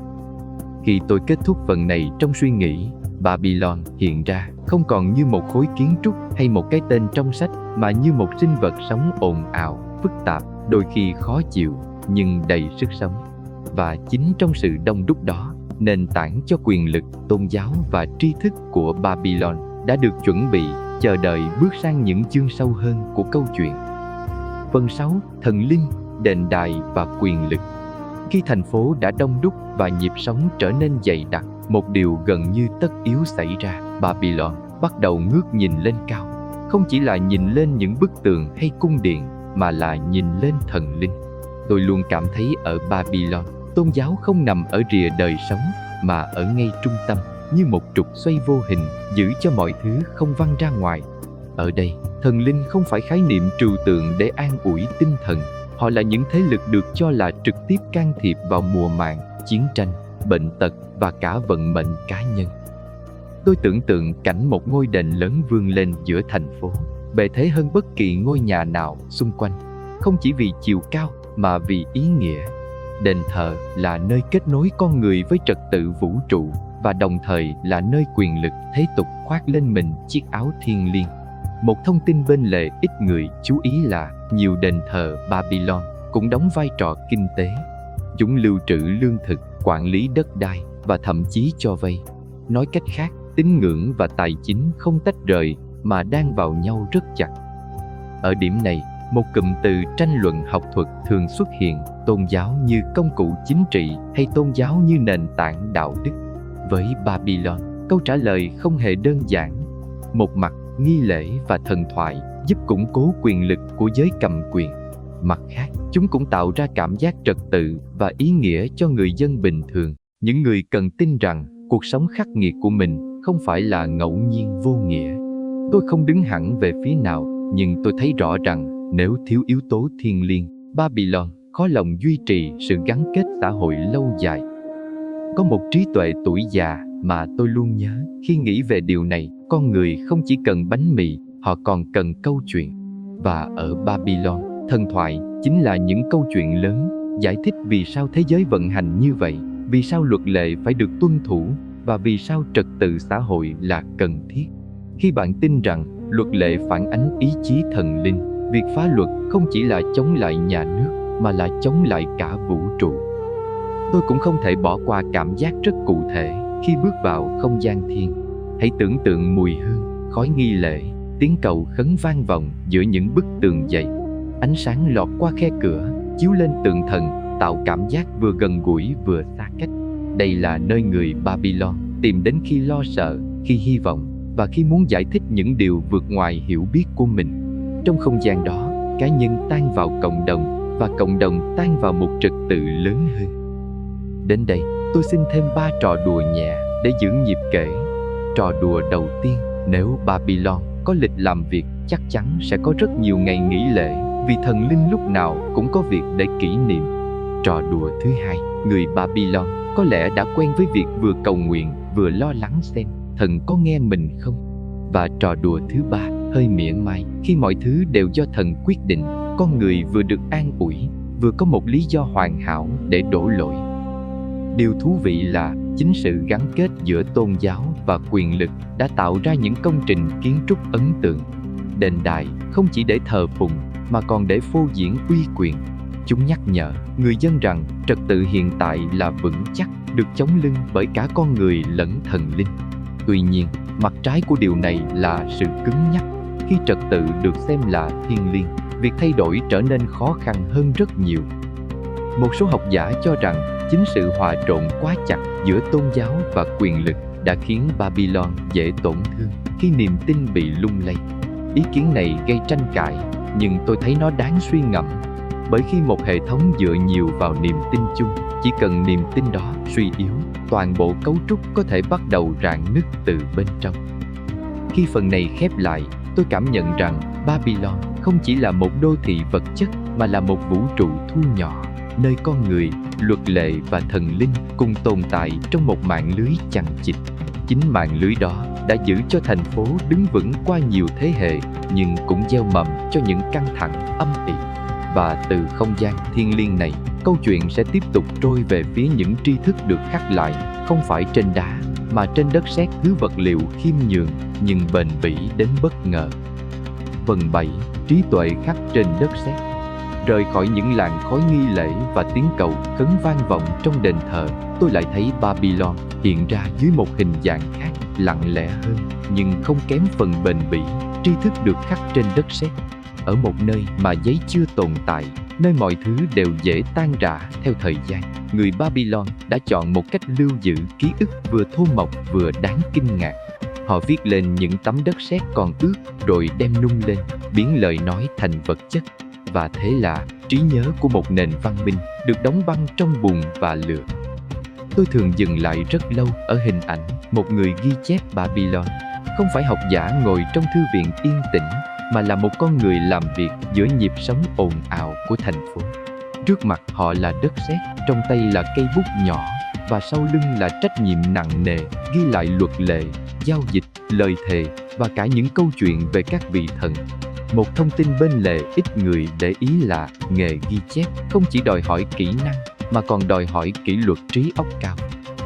A: Khi tôi kết thúc phần này trong suy nghĩ, Babylon hiện ra không còn như một khối kiến trúc hay một cái tên trong sách, mà như một sinh vật sống ồn ào, phức tạp, đôi khi khó chịu, nhưng đầy sức sống. Và chính trong sự đông đúc đó, nền tảng cho quyền lực, tôn giáo và tri thức của Babylon đã được chuẩn bị, chờ đợi bước sang những chương sâu hơn của câu chuyện. Phần 6. Thần linh, đền đài và quyền lực. Khi thành phố đã đông đúc và nhịp sống trở nên dày đặc, một điều gần như tất yếu xảy ra. Babylon bắt đầu ngước nhìn lên cao, không chỉ là nhìn lên những bức tường hay cung điện, mà là nhìn lên thần linh. Tôi luôn cảm thấy ở Babylon, tôn giáo không nằm ở rìa đời sống, mà ở ngay trung tâm, như một trục xoay vô hình, giữ cho mọi thứ không văng ra ngoài. Ở đây, thần linh không phải khái niệm trừu tượng để an ủi tinh thần. Họ là những thế lực được cho là trực tiếp can thiệp vào mùa màng, chiến tranh, bệnh tật và cả vận mệnh cá nhân. Tôi tưởng tượng cảnh một ngôi đền lớn vươn lên giữa thành phố, bề thế hơn bất kỳ ngôi nhà nào xung quanh, không chỉ vì chiều cao mà vì ý nghĩa. Đền thờ là nơi kết nối con người với trật tự vũ trụ, và đồng thời là nơi quyền lực thế tục khoác lên mình chiếc áo thiêng liêng. Một thông tin bên lề ít người chú ý là nhiều đền thờ Babylon cũng đóng vai trò kinh tế. Chúng lưu trữ lương thực, quản lý đất đai và thậm chí cho vay. Nói cách khác, tín ngưỡng và tài chính không tách rời mà đan vào nhau rất chặt. Ở điểm này, một cụm từ tranh luận học thuật thường xuất hiện: tôn giáo như công cụ chính trị hay tôn giáo như nền tảng đạo đức. Với Babylon, câu trả lời không hề đơn giản. Một mặt, nghi lễ và thần thoại giúp củng cố quyền lực của giới cầm quyền. Mặt khác, chúng cũng tạo ra cảm giác trật tự và ý nghĩa cho người dân bình thường. Những người cần tin rằng cuộc sống khắc nghiệt của mình không phải là ngẫu nhiên vô nghĩa. Tôi không đứng hẳn về phía nào, nhưng tôi thấy rõ rằng nếu thiếu yếu tố thiêng liêng, Babylon khó lòng duy trì sự gắn kết xã hội lâu dài. Có một trí tuệ tuổi già mà tôi luôn nhớ khi nghĩ về điều này: con người không chỉ cần bánh mì, họ còn cần câu chuyện. Và ở Babylon, thần thoại chính là những câu chuyện lớn, giải thích vì sao thế giới vận hành như vậy, vì sao luật lệ phải được tuân thủ, và vì sao trật tự xã hội là cần thiết. Khi bạn tin rằng luật lệ phản ánh ý chí thần linh, việc phá luật không chỉ là chống lại nhà nước, mà là chống lại cả vũ trụ. Tôi cũng không thể bỏ qua cảm giác rất cụ thể khi bước vào không gian thiêng. Hãy tưởng tượng mùi hương, khói nghi lễ, tiếng cầu khấn vang vọng giữa những bức tường dày. Ánh sáng lọt qua khe cửa, chiếu lên tượng thần, tạo cảm giác vừa gần gũi vừa xa cách. Đây là nơi người Babylon tìm đến khi lo sợ, khi hy vọng và khi muốn giải thích những điều vượt ngoài hiểu biết của mình. Trong không gian đó, cá nhân tan vào cộng đồng và cộng đồng tan vào một trật tự lớn hơn. Đến đây, tôi xin thêm 3 trò đùa nhẹ để giữ nhịp kể. Trò đùa đầu tiên: nếu Babylon có lịch làm việc, chắc chắn sẽ có rất nhiều ngày nghỉ lễ, vì thần linh lúc nào cũng có việc để kỷ niệm. Trò đùa thứ hai: người Babylon có lẽ đã quen với việc vừa cầu nguyện vừa lo lắng xem thần có nghe mình không. Và trò đùa thứ ba hơi mỉa mai: khi mọi thứ đều do thần quyết định, con người vừa được an ủi, vừa có một lý do hoàn hảo để đổ lỗi. Điều thú vị là chính sự gắn kết giữa tôn giáo và quyền lực đã tạo ra những công trình kiến trúc ấn tượng. Đền đài không chỉ để thờ phụng mà còn để phô diễn uy quyền. Chúng nhắc nhở người dân rằng trật tự hiện tại là vững chắc, được chống lưng bởi cả con người lẫn thần linh. Tuy nhiên, mặt trái của điều này là sự cứng nhắc. Khi trật tự được xem là thiêng liêng, việc thay đổi trở nên khó khăn hơn rất nhiều. Một số học giả cho rằng chính sự hòa trộn quá chặt giữa tôn giáo và quyền lực đã khiến Babylon dễ tổn thương khi niềm tin bị lung lay. Ý kiến này gây tranh cãi, nhưng tôi thấy nó đáng suy ngẫm. Bởi khi một hệ thống dựa nhiều vào niềm tin chung, chỉ cần niềm tin đó suy yếu, toàn bộ cấu trúc có thể bắt đầu rạn nứt từ bên trong. Khi phần này khép lại, tôi cảm nhận rằng Babylon không chỉ là một đô thị vật chất mà là một vũ trụ thu nhỏ, nơi con người, luật lệ và thần linh cùng tồn tại trong một mạng lưới chằng chịt. Chính mạng lưới đó đã giữ cho thành phố đứng vững qua nhiều thế hệ, nhưng cũng gieo mầm cho những căng thẳng âm ỉ. Và từ không gian thiêng liêng này, câu chuyện sẽ tiếp tục trôi về phía những tri thức được khắc lại, không phải trên đá, mà trên đất sét, thứ vật liệu khiêm nhường nhưng bền bỉ đến bất ngờ. Phần 7. Trí tuệ khắc trên đất sét. Rời khỏi những làn khói nghi lễ và tiếng cầu khấn vang vọng trong đền thờ, tôi lại thấy Babylon hiện ra dưới một hình dạng khác, lặng lẽ hơn, nhưng không kém phần bền bỉ. Tri thức được khắc trên đất sét, ở một nơi mà giấy chưa tồn tại, nơi mọi thứ đều dễ tan rã theo thời gian. Người Babylon đã chọn một cách lưu giữ ký ức vừa thô mộc vừa đáng kinh ngạc. Họ viết lên những tấm đất sét còn ướt rồi đem nung lên, biến lời nói thành vật chất. Và thế là trí nhớ của một nền văn minh được đóng băng trong bùn và lửa. Tôi thường dừng lại rất lâu ở hình ảnh một người ghi chép Babylon. Không phải học giả ngồi trong thư viện yên tĩnh, mà là một con người làm việc giữa nhịp sống ồn ào của thành phố. Trước mặt họ là đất sét, trong tay là cây bút nhỏ, và sau lưng là trách nhiệm nặng nề ghi lại luật lệ, giao dịch, lời thề và cả những câu chuyện về các vị thần. Một thông tin bên lề ít người để ý là nghề ghi chép không chỉ đòi hỏi kỹ năng mà còn đòi hỏi kỷ luật trí óc cao.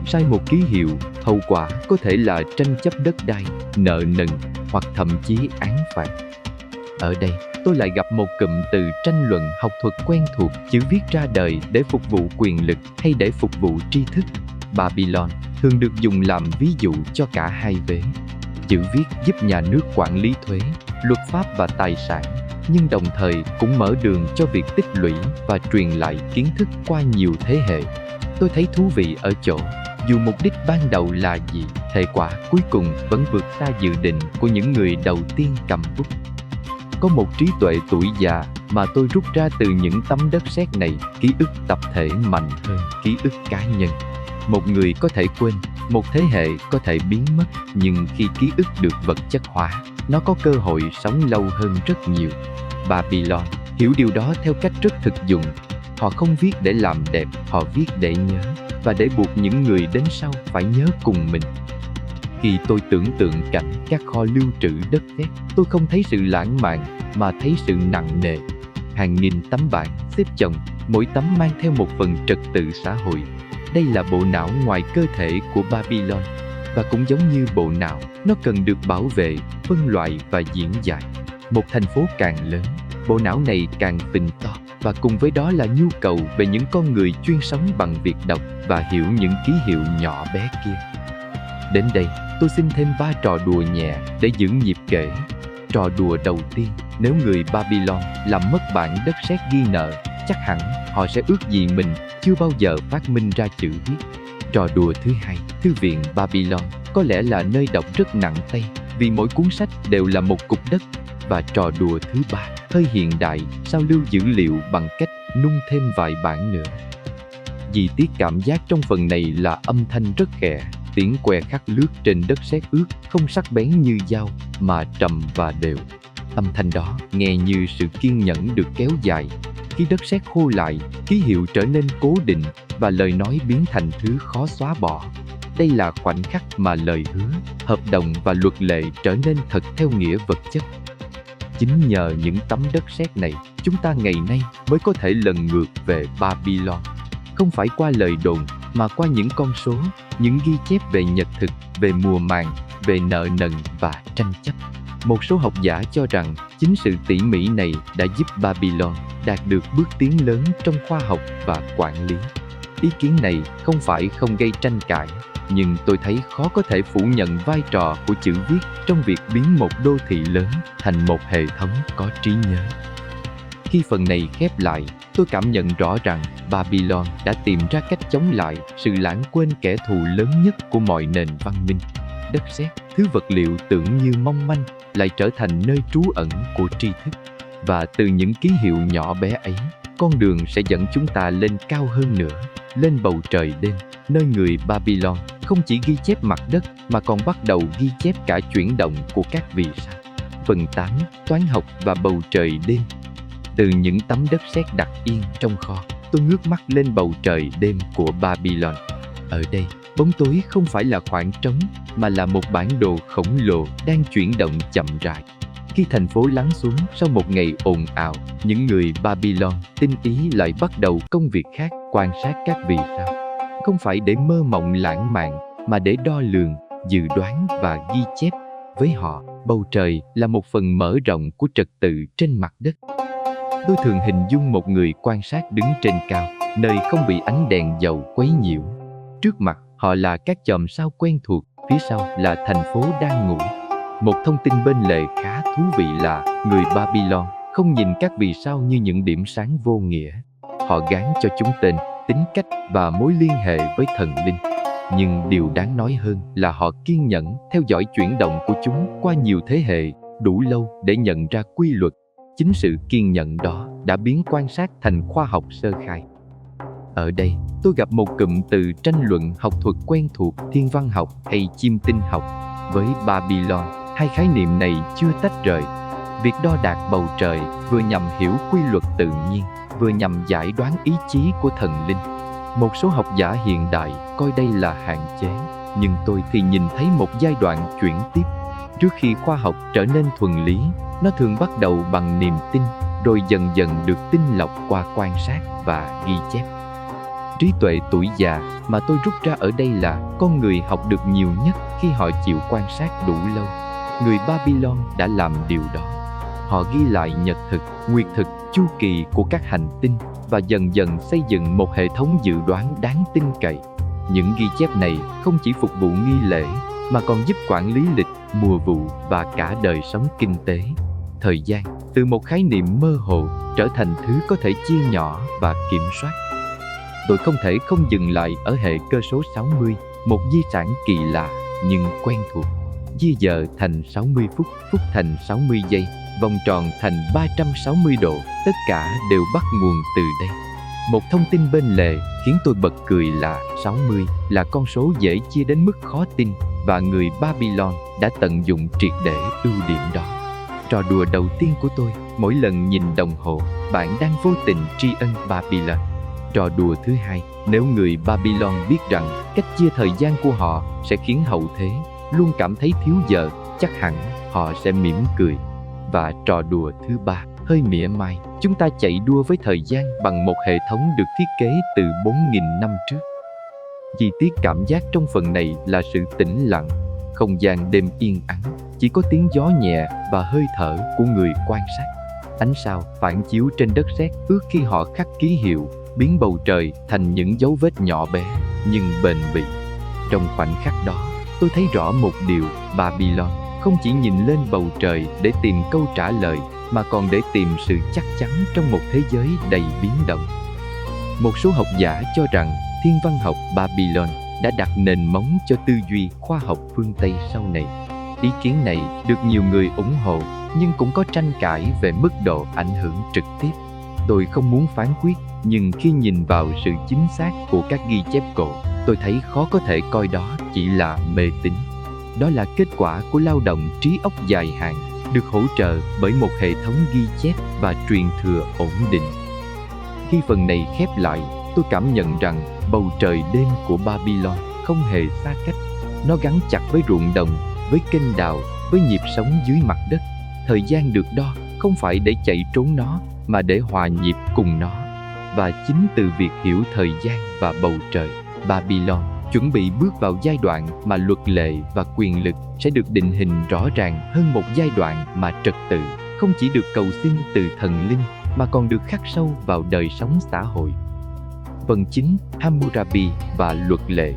A: Sai một ký hiệu, hậu quả có thể là tranh chấp đất đai, nợ nần hoặc thậm chí án phạt. Ở đây, tôi lại gặp một cụm từ tranh luận học thuật quen thuộc, chữ viết ra đời để phục vụ quyền lực hay để phục vụ tri thức. Babylon thường được dùng làm ví dụ cho cả hai vế. Chữ viết giúp nhà nước quản lý thuế, luật pháp và tài sản, nhưng đồng thời cũng mở đường cho việc tích lũy và truyền lại kiến thức qua nhiều thế hệ. Tôi thấy thú vị ở chỗ, dù mục đích ban đầu là gì, hệ quả cuối cùng vẫn vượt xa dự định của những người đầu tiên cầm bút. Có một trí tuệ tuổi già mà tôi rút ra từ những tấm đất sét này, ký ức tập thể mạnh hơn ký ức cá nhân. Một người có thể quên, một thế hệ có thể biến mất, nhưng khi ký ức được vật chất hóa, nó có cơ hội sống lâu hơn rất nhiều. Babylon hiểu điều đó theo cách rất thực dụng. Họ không viết để làm đẹp, họ viết để nhớ, và để buộc những người đến sau phải nhớ cùng mình. Khi tôi tưởng tượng cảnh các kho lưu trữ đất sét, tôi không thấy sự lãng mạn mà thấy sự nặng nề. Hàng nghìn tấm bảng xếp chồng, mỗi tấm mang theo một phần trật tự xã hội. Đây là bộ não ngoài cơ thể của Babylon, và cũng giống như bộ não, nó cần được bảo vệ, phân loại và diễn giải. Một thành phố càng lớn, bộ não này càng phình to, và cùng với đó là nhu cầu về những con người chuyên sống bằng việc đọc và hiểu những ký hiệu nhỏ bé kia. Đến đây, tôi xin thêm 3 trò đùa nhẹ để giữ nhịp kể. Trò đùa đầu tiên, nếu người Babylon làm mất bản đất sét ghi nợ, chắc hẳn họ sẽ ước gì mình chưa bao giờ phát minh ra chữ viết. Trò đùa thứ hai, thư viện Babylon có lẽ là nơi đọc rất nặng tay, vì mỗi cuốn sách đều là một cục đất. Và trò đùa thứ ba, hơi hiện đại, sao lưu dữ liệu bằng cách nung thêm vài bản nữa. Chi tiết cảm giác trong phần này là âm thanh rất khẽ, tiếng que khắc lướt trên đất sét ướt, không sắc bén như dao, mà trầm và đều. Âm thanh đó nghe như sự kiên nhẫn được kéo dài. Khi đất sét khô lại, ký hiệu trở nên cố định và lời nói biến thành thứ khó xóa bỏ. Đây là khoảnh khắc mà lời hứa, hợp đồng và luật lệ trở nên thật theo nghĩa vật chất. Chính nhờ những tấm đất sét này, chúng ta ngày nay mới có thể lần ngược về Babylon. Không phải qua lời đồn, mà qua những con số, những ghi chép về nhật thực, về mùa màng, về nợ nần và tranh chấp. Một số học giả cho rằng chính sự tỉ mỉ này đã giúp Babylon đạt được bước tiến lớn trong khoa học và quản lý. Ý kiến này không phải không gây tranh cãi, nhưng tôi thấy khó có thể phủ nhận vai trò của chữ viết trong việc biến một đô thị lớn thành một hệ thống có trí nhớ. Khi phần này khép lại, tôi cảm nhận rõ rằng Babylon đã tìm ra cách chống lại sự lãng quên kẻ thù lớn nhất của mọi nền văn minh. Đất sét, thứ vật liệu tưởng như mong manh, lại trở thành nơi trú ẩn của tri thức. Và từ những ký hiệu nhỏ bé ấy, con đường sẽ dẫn chúng ta lên cao hơn nữa, lên bầu trời đêm, nơi người Babylon không chỉ ghi chép mặt đất mà còn bắt đầu ghi chép cả chuyển động của các vì sao. Phần 8. Toán học và bầu trời đêm. Từ những tấm đất sét đặt yên trong kho, tôi ngước mắt lên bầu trời đêm của Babylon. Ở đây, bóng tối không phải là khoảng trống, mà là một bản đồ khổng lồ đang chuyển động chậm rãi. Khi thành phố lắng xuống sau một ngày ồn ào, những người Babylon tinh ý lại bắt đầu công việc khác, quan sát các vì sao. Không phải để mơ mộng lãng mạn, mà để đo lường, dự đoán và ghi chép. Với họ, bầu trời là một phần mở rộng của trật tự trên mặt đất. Tôi thường hình dung một người quan sát đứng trên cao, nơi không bị ánh đèn dầu quấy nhiễu. Trước mặt họ là các chòm sao quen thuộc, phía sau là thành phố đang ngủ. Một thông tin bên lề khá thú vị là người Babylon không nhìn các vì sao như những điểm sáng vô nghĩa. Họ gán cho chúng tên, tính cách và mối liên hệ với thần linh. Nhưng điều đáng nói hơn là họ kiên nhẫn theo dõi chuyển động của chúng qua nhiều thế hệ, đủ lâu để nhận ra quy luật. Chính sự kiên nhẫn đó đã biến quan sát thành khoa học sơ khai. Ở đây, tôi gặp một cụm từ tranh luận học thuật quen thuộc, thiên văn học hay chiêm tinh học. Với Babylon, hai khái niệm này chưa tách rời. Việc đo đạc bầu trời vừa nhằm hiểu quy luật tự nhiên, vừa nhằm giải đoán ý chí của thần linh. Một số học giả hiện đại coi đây là hạn chế, nhưng tôi thì nhìn thấy một giai đoạn chuyển tiếp. Trước khi khoa học trở nên thuần lý, nó thường bắt đầu bằng niềm tin, rồi dần dần được tinh lọc qua quan sát và ghi chép. Trí tuệ tuổi già mà tôi rút ra ở đây là con người học được nhiều nhất khi họ chịu quan sát đủ lâu. Người Babylon đã làm điều đó. Họ ghi lại nhật thực, nguyệt thực, chu kỳ của các hành tinh và dần dần xây dựng một hệ thống dự đoán đáng tin cậy. Những ghi chép này không chỉ phục vụ nghi lễ mà còn giúp quản lý lịch, mùa vụ và cả đời sống kinh tế. Thời gian, từ một khái niệm mơ hồ trở thành thứ có thể chia nhỏ và kiểm soát. Tôi không thể không dừng lại ở hệ cơ số 60, một di sản kỳ lạ nhưng quen thuộc. Chia giờ thành 60 phút, phút thành 60 giây, vòng tròn thành 360 độ, tất cả đều bắt nguồn từ đây. Một thông tin bên lề khiến tôi bật cười là 60 là con số dễ chia đến mức khó tin, và người Babylon đã tận dụng triệt để ưu điểm đó. Trò đùa đầu tiên của tôi, mỗi lần nhìn đồng hồ, bạn đang vô tình tri ân Babylon. Trò đùa thứ hai, nếu người Babylon biết rằng cách chia thời gian của họ sẽ khiến hậu thế luôn cảm thấy thiếu giờ, chắc hẳn họ sẽ mỉm cười. Và trò đùa thứ ba, hơi mỉa mai, chúng ta chạy đua với thời gian bằng một hệ thống được thiết kế từ 4.000 năm trước. Chi tiết cảm giác trong phần này là sự tĩnh lặng, không gian đêm yên ắng, chỉ có tiếng gió nhẹ và hơi thở của người quan sát. Ánh sao phản chiếu trên đất sét ước khi họ khắc ký hiệu, biến bầu trời thành những dấu vết nhỏ bé nhưng bền bỉ. Trong khoảnh khắc đó, tôi thấy rõ một điều, Babylon không chỉ nhìn lên bầu trời để tìm câu trả lời, mà còn để tìm sự chắc chắn trong một thế giới đầy biến động. Một số học giả cho rằng thiên văn học Babylon đã đặt nền móng cho tư duy khoa học phương Tây sau này. Ý kiến này được nhiều người ủng hộ, nhưng cũng có tranh cãi về mức độ ảnh hưởng trực tiếp. Tôi không muốn phán quyết, nhưng khi nhìn vào sự chính xác của các ghi chép cổ, tôi thấy khó có thể coi đó chỉ là mê tín. Đó là kết quả của lao động trí óc dài hạn, được hỗ trợ bởi một hệ thống ghi chép và truyền thừa ổn định. Khi phần này khép lại, tôi cảm nhận rằng bầu trời đêm của Babylon không hề xa cách. Nó gắn chặt với ruộng đồng, với kênh đào, với nhịp sống dưới mặt đất. Thời gian được đo không phải để chạy trốn nó, mà để hòa nhịp cùng nó. Và chính từ việc hiểu thời gian và bầu trời, Babylon chuẩn bị bước vào giai đoạn mà luật lệ và quyền lực sẽ được định hình rõ ràng hơn, một giai đoạn mà trật tự không chỉ được cầu xin từ thần linh mà còn được khắc sâu vào đời sống xã hội. Phần 9. Hammurabi và luật lệ.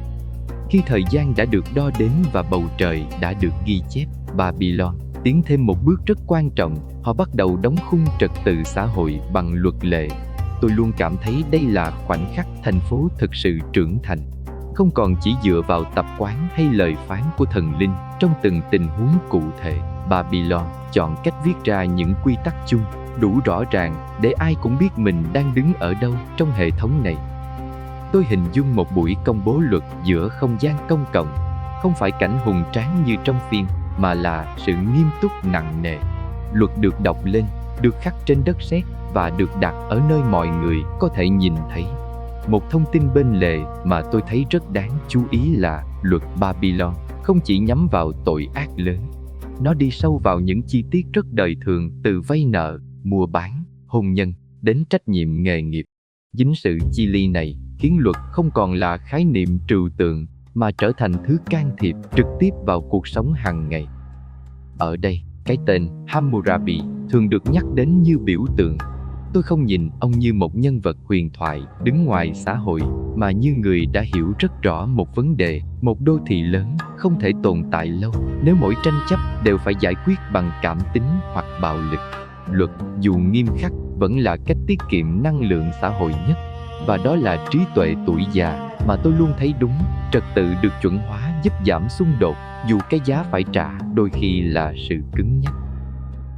A: Khi thời gian đã được đo đếm và bầu trời đã được ghi chép, Babylon tiến thêm một bước rất quan trọng. Họ bắt đầu đóng khung trật tự xã hội bằng luật lệ. Tôi luôn cảm thấy đây là khoảnh khắc thành phố thực sự trưởng thành, không còn chỉ dựa vào tập quán hay lời phán của thần linh trong từng tình huống cụ thể. Babylon chọn cách viết ra những quy tắc chung đủ rõ ràng để ai cũng biết mình đang đứng ở đâu trong hệ thống này. Tôi hình dung một buổi công bố luật giữa không gian công cộng, không phải cảnh hùng tráng như trong phim, mà là sự nghiêm túc nặng nề. Luật được đọc lên, được khắc trên đất sét và được đặt ở nơi mọi người có thể nhìn thấy. Một thông tin bên lề mà tôi thấy rất đáng chú ý là luật Babylon không chỉ nhắm vào tội ác lớn. Nó đi sâu vào những chi tiết rất đời thường, từ vay nợ, mua bán, hôn nhân, đến trách nhiệm nghề nghiệp. Chính sự chi ly này khiến luật không còn là khái niệm trừu tượng, mà trở thành thứ can thiệp trực tiếp vào cuộc sống hàng ngày. Ở đây, cái tên Hammurabi thường được nhắc đến như biểu tượng. Tôi không nhìn ông như một nhân vật huyền thoại đứng ngoài xã hội, mà như người đã hiểu rất rõ một vấn đề: một đô thị lớn không thể tồn tại lâu nếu mỗi tranh chấp đều phải giải quyết bằng cảm tính hoặc bạo lực. Luật, dù nghiêm khắc, vẫn là cách tiết kiệm năng lượng xã hội nhất. Và đó là trí tuệ tuổi già mà tôi luôn thấy đúng. Trật tự được chuẩn hóa giúp giảm xung đột, dù cái giá phải trả đôi khi là sự cứng nhắc.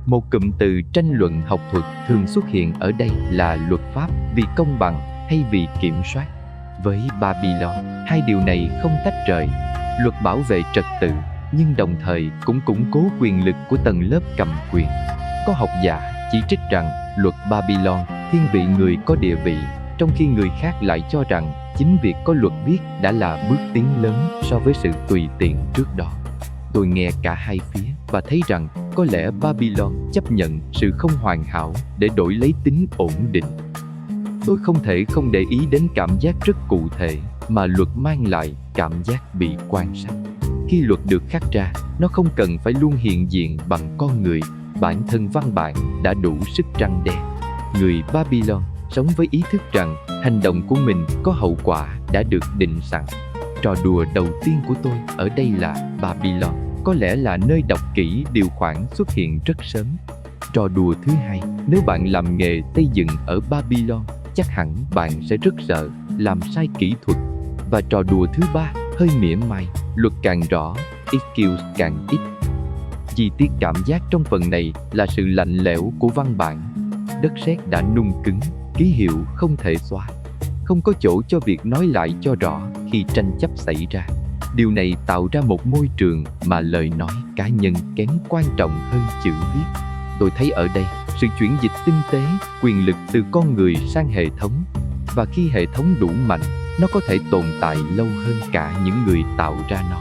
A: Một cụm từ tranh luận học thuật thường xuất hiện ở đây là luật pháp, vì công bằng hay vì kiểm soát. Với Babylon, hai điều này không tách rời. Luật bảo vệ trật tự, nhưng đồng thời cũng củng cố quyền lực của tầng lớp cầm quyền. Có học giả chỉ trích rằng luật Babylon thiên vị người có địa vị, trong khi người khác lại cho rằng chính việc có luật viết đã là bước tiến lớn so với sự tùy tiện trước đó. Tôi nghe cả hai phía và thấy rằng có lẽ Babylon chấp nhận sự không hoàn hảo để đổi lấy tính ổn định. Tôi không thể không để ý đến cảm giác rất cụ thể mà luật mang lại, cảm giác bị quan sát. Khi luật được khắc ra, nó không cần phải luôn hiện diện bằng con người. Bản thân văn bản đã đủ sức răn đe. Người Babylon sống với ý thức rằng hành động của mình có hậu quả đã được định sẵn. Trò đùa đầu tiên của tôi ở đây là Babylon có lẽ là nơi đọc kỹ điều khoản xuất hiện rất sớm. Trò đùa thứ hai, nếu bạn làm nghề xây dựng ở Babylon, chắc hẳn bạn sẽ rất sợ làm sai kỹ thuật. Và trò đùa thứ ba, hơi mỉa mai, luật càng rõ, excuse càng ít. Chi tiết cảm giác trong phần này là sự lạnh lẽo của văn bản. Đất sét đã nung cứng, ký hiệu không thể xóa. Không có chỗ cho việc nói lại cho rõ khi tranh chấp xảy ra. Điều này tạo ra một môi trường mà lời nói cá nhân kém quan trọng hơn chữ viết. Tôi thấy ở đây sự chuyển dịch tinh tế, quyền lực từ con người sang hệ thống. Và khi hệ thống đủ mạnh, nó có thể tồn tại lâu hơn cả những người tạo ra nó.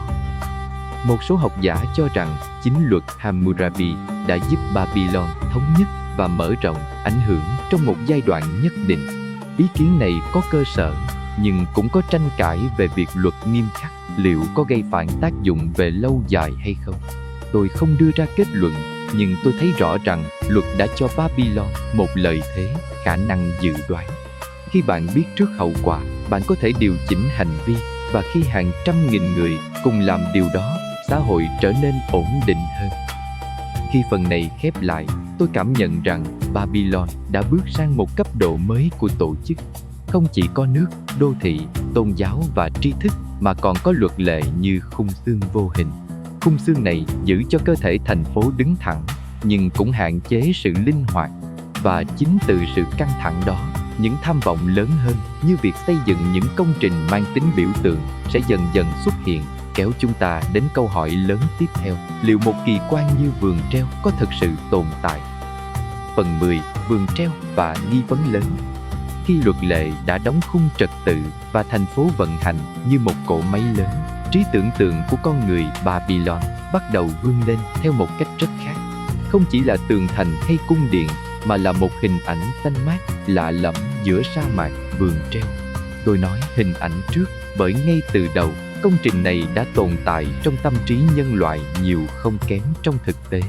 A: Một số học giả cho rằng chính luật Hammurabi đã giúp Babylon thống nhất và mở rộng ảnh hưởng trong một giai đoạn nhất định. Ý kiến này có cơ sở, nhưng cũng có tranh cãi về việc luật nghiêm khắc liệu có gây phản tác dụng về lâu dài hay không. Tôi không đưa ra kết luận, nhưng tôi thấy rõ rằng luật đã cho Babylon một lợi thế, khả năng dự đoán. Khi bạn biết trước hậu quả, bạn có thể điều chỉnh hành vi, và khi hàng trăm nghìn người cùng làm điều đó, xã hội trở nên ổn định hơn. Khi phần này khép lại, tôi cảm nhận rằng Babylon đã bước sang một cấp độ mới của tổ chức. Không chỉ có nước, đô thị, tôn giáo và tri thức, mà còn có luật lệ như khung xương vô hình. Khung xương này giữ cho cơ thể thành phố đứng thẳng, nhưng cũng hạn chế sự linh hoạt. Và chính từ sự căng thẳng đó, những tham vọng lớn hơn như việc xây dựng những công trình mang tính biểu tượng sẽ dần dần xuất hiện, kéo chúng ta đến câu hỏi lớn tiếp theo: liệu một kỳ quan như vườn treo có thực sự tồn tại? Phần 10. Vườn treo và nghi vấn lớn. Khi luật lệ đã đóng khung trật tự và thành phố vận hành như một cỗ máy lớn, trí tưởng tượng của con người Babylon bắt đầu vươn lên theo một cách rất khác. Không chỉ là tường thành hay cung điện, mà là một hình ảnh xanh mát, lạ lẫm giữa sa mạc, vườn treo. Tôi nói hình ảnh trước, bởi ngay từ đầu, công trình này đã tồn tại trong tâm trí nhân loại nhiều không kém trong thực tế.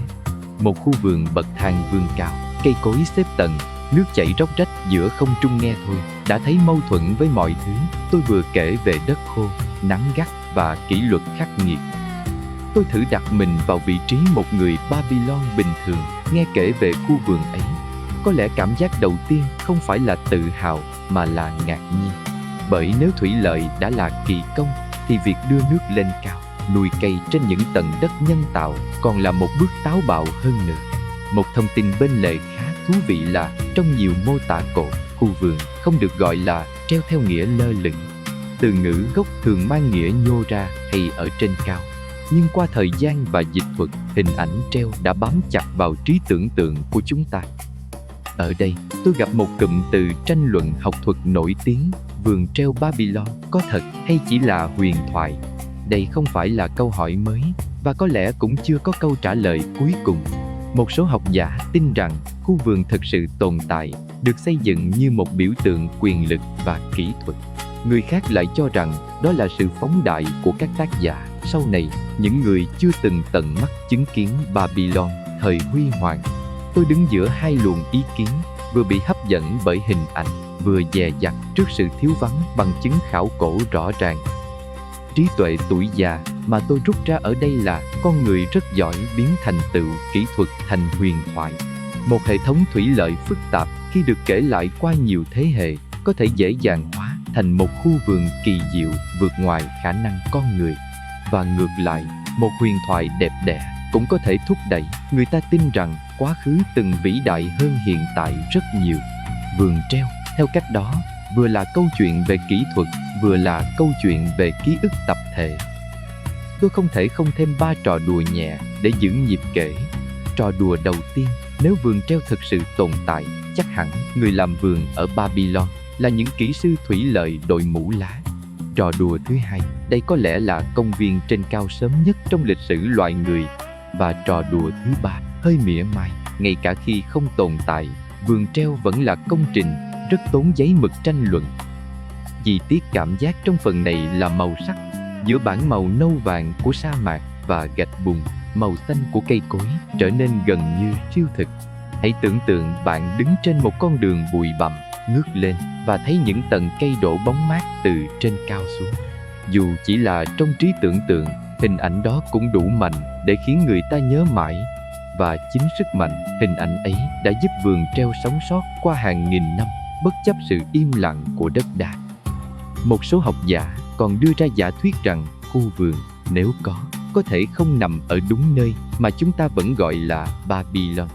A: Một khu vườn bậc thang vươn cao, cây cối xếp tầng, nước chảy róc rách giữa không trung nghe thôi đã thấy mâu thuẫn với mọi thứ tôi vừa kể về đất khô, nắng gắt và kỷ luật khắc nghiệt. Tôi thử đặt mình vào vị trí một người Babylon bình thường, nghe kể về khu vườn ấy. Có lẽ cảm giác đầu tiên không phải là tự hào mà là ngạc nhiên. Bởi nếu thủy lợi đã là kỳ công, thì việc đưa nước lên cao, nuôi cây trên những tầng đất nhân tạo còn là một bước táo bạo hơn nữa. Một thông tin bên lề khá thú vị là trong nhiều mô tả cổ, khu vườn không được gọi là treo theo nghĩa lơ lửng. Từ ngữ gốc thường mang nghĩa nhô ra hay ở trên cao. Nhưng qua thời gian và dịch thuật, hình ảnh treo đã bám chặt vào trí tưởng tượng của chúng ta. Ở đây, tôi gặp một cụm từ tranh luận học thuật nổi tiếng: vườn treo Babylon có thật hay chỉ là huyền thoại? Đây không phải là câu hỏi mới, và có lẽ cũng chưa có câu trả lời cuối cùng. Một số học giả tin rằng khu vườn thực sự tồn tại, được xây dựng như một biểu tượng quyền lực và kỹ thuật. Người khác lại cho rằng đó là sự phóng đại của các tác giả sau này, những người chưa từng tận mắt chứng kiến Babylon thời huy hoàng. Tôi đứng giữa hai luồng ý kiến, vừa bị hấp dẫn bởi hình ảnh, vừa dè dặt trước sự thiếu vắng bằng chứng khảo cổ rõ ràng. Trí tuệ tuổi già mà tôi rút ra ở đây là con người rất giỏi biến thành tựu kỹ thuật thành huyền thoại. Một hệ thống thủy lợi phức tạp khi được kể lại qua nhiều thế hệ có thể dễ dàng hóa thành một khu vườn kỳ diệu vượt ngoài khả năng con người. Và ngược lại, một huyền thoại đẹp đẽ cũng có thể thúc đẩy người ta tin rằng quá khứ từng vĩ đại hơn hiện tại rất nhiều. Vườn treo, theo cách đó, vừa là câu chuyện về kỹ thuật, vừa là câu chuyện về ký ức tập thể. Tôi không thể không thêm 3 trò đùa nhẹ để giữ nhịp kể. Trò đùa đầu tiên, nếu vườn treo thực sự tồn tại, chắc hẳn người làm vườn ở Babylon là những kỹ sư thủy lợi đội mũ lá. Trò đùa thứ hai, đây có lẽ là công viên trên cao sớm nhất trong lịch sử loài người. Và trò đùa thứ ba, hơi mỉa mai, ngay cả khi không tồn tại, vườn treo vẫn là công trình rất tốn giấy mực tranh luận. Chi tiết cảm giác trong phần này là màu sắc, giữa bảng màu nâu vàng của sa mạc và gạch bùn, màu xanh của cây cối trở nên gần như siêu thực. Hãy tưởng tượng bạn đứng trên một con đường bụi bặm, ngước lên và thấy những tầng cây đổ bóng mát từ trên cao xuống. Dù chỉ là trong trí tưởng tượng, hình ảnh đó cũng đủ mạnh để khiến người ta nhớ mãi. Và chính sức mạnh hình ảnh ấy đã giúp vườn treo sống sót qua hàng nghìn năm, bất chấp sự im lặng của đất đai. Một số học giả còn đưa ra giả thuyết rằng khu vườn, nếu có thể không nằm ở đúng nơi mà chúng ta vẫn gọi là Babylon.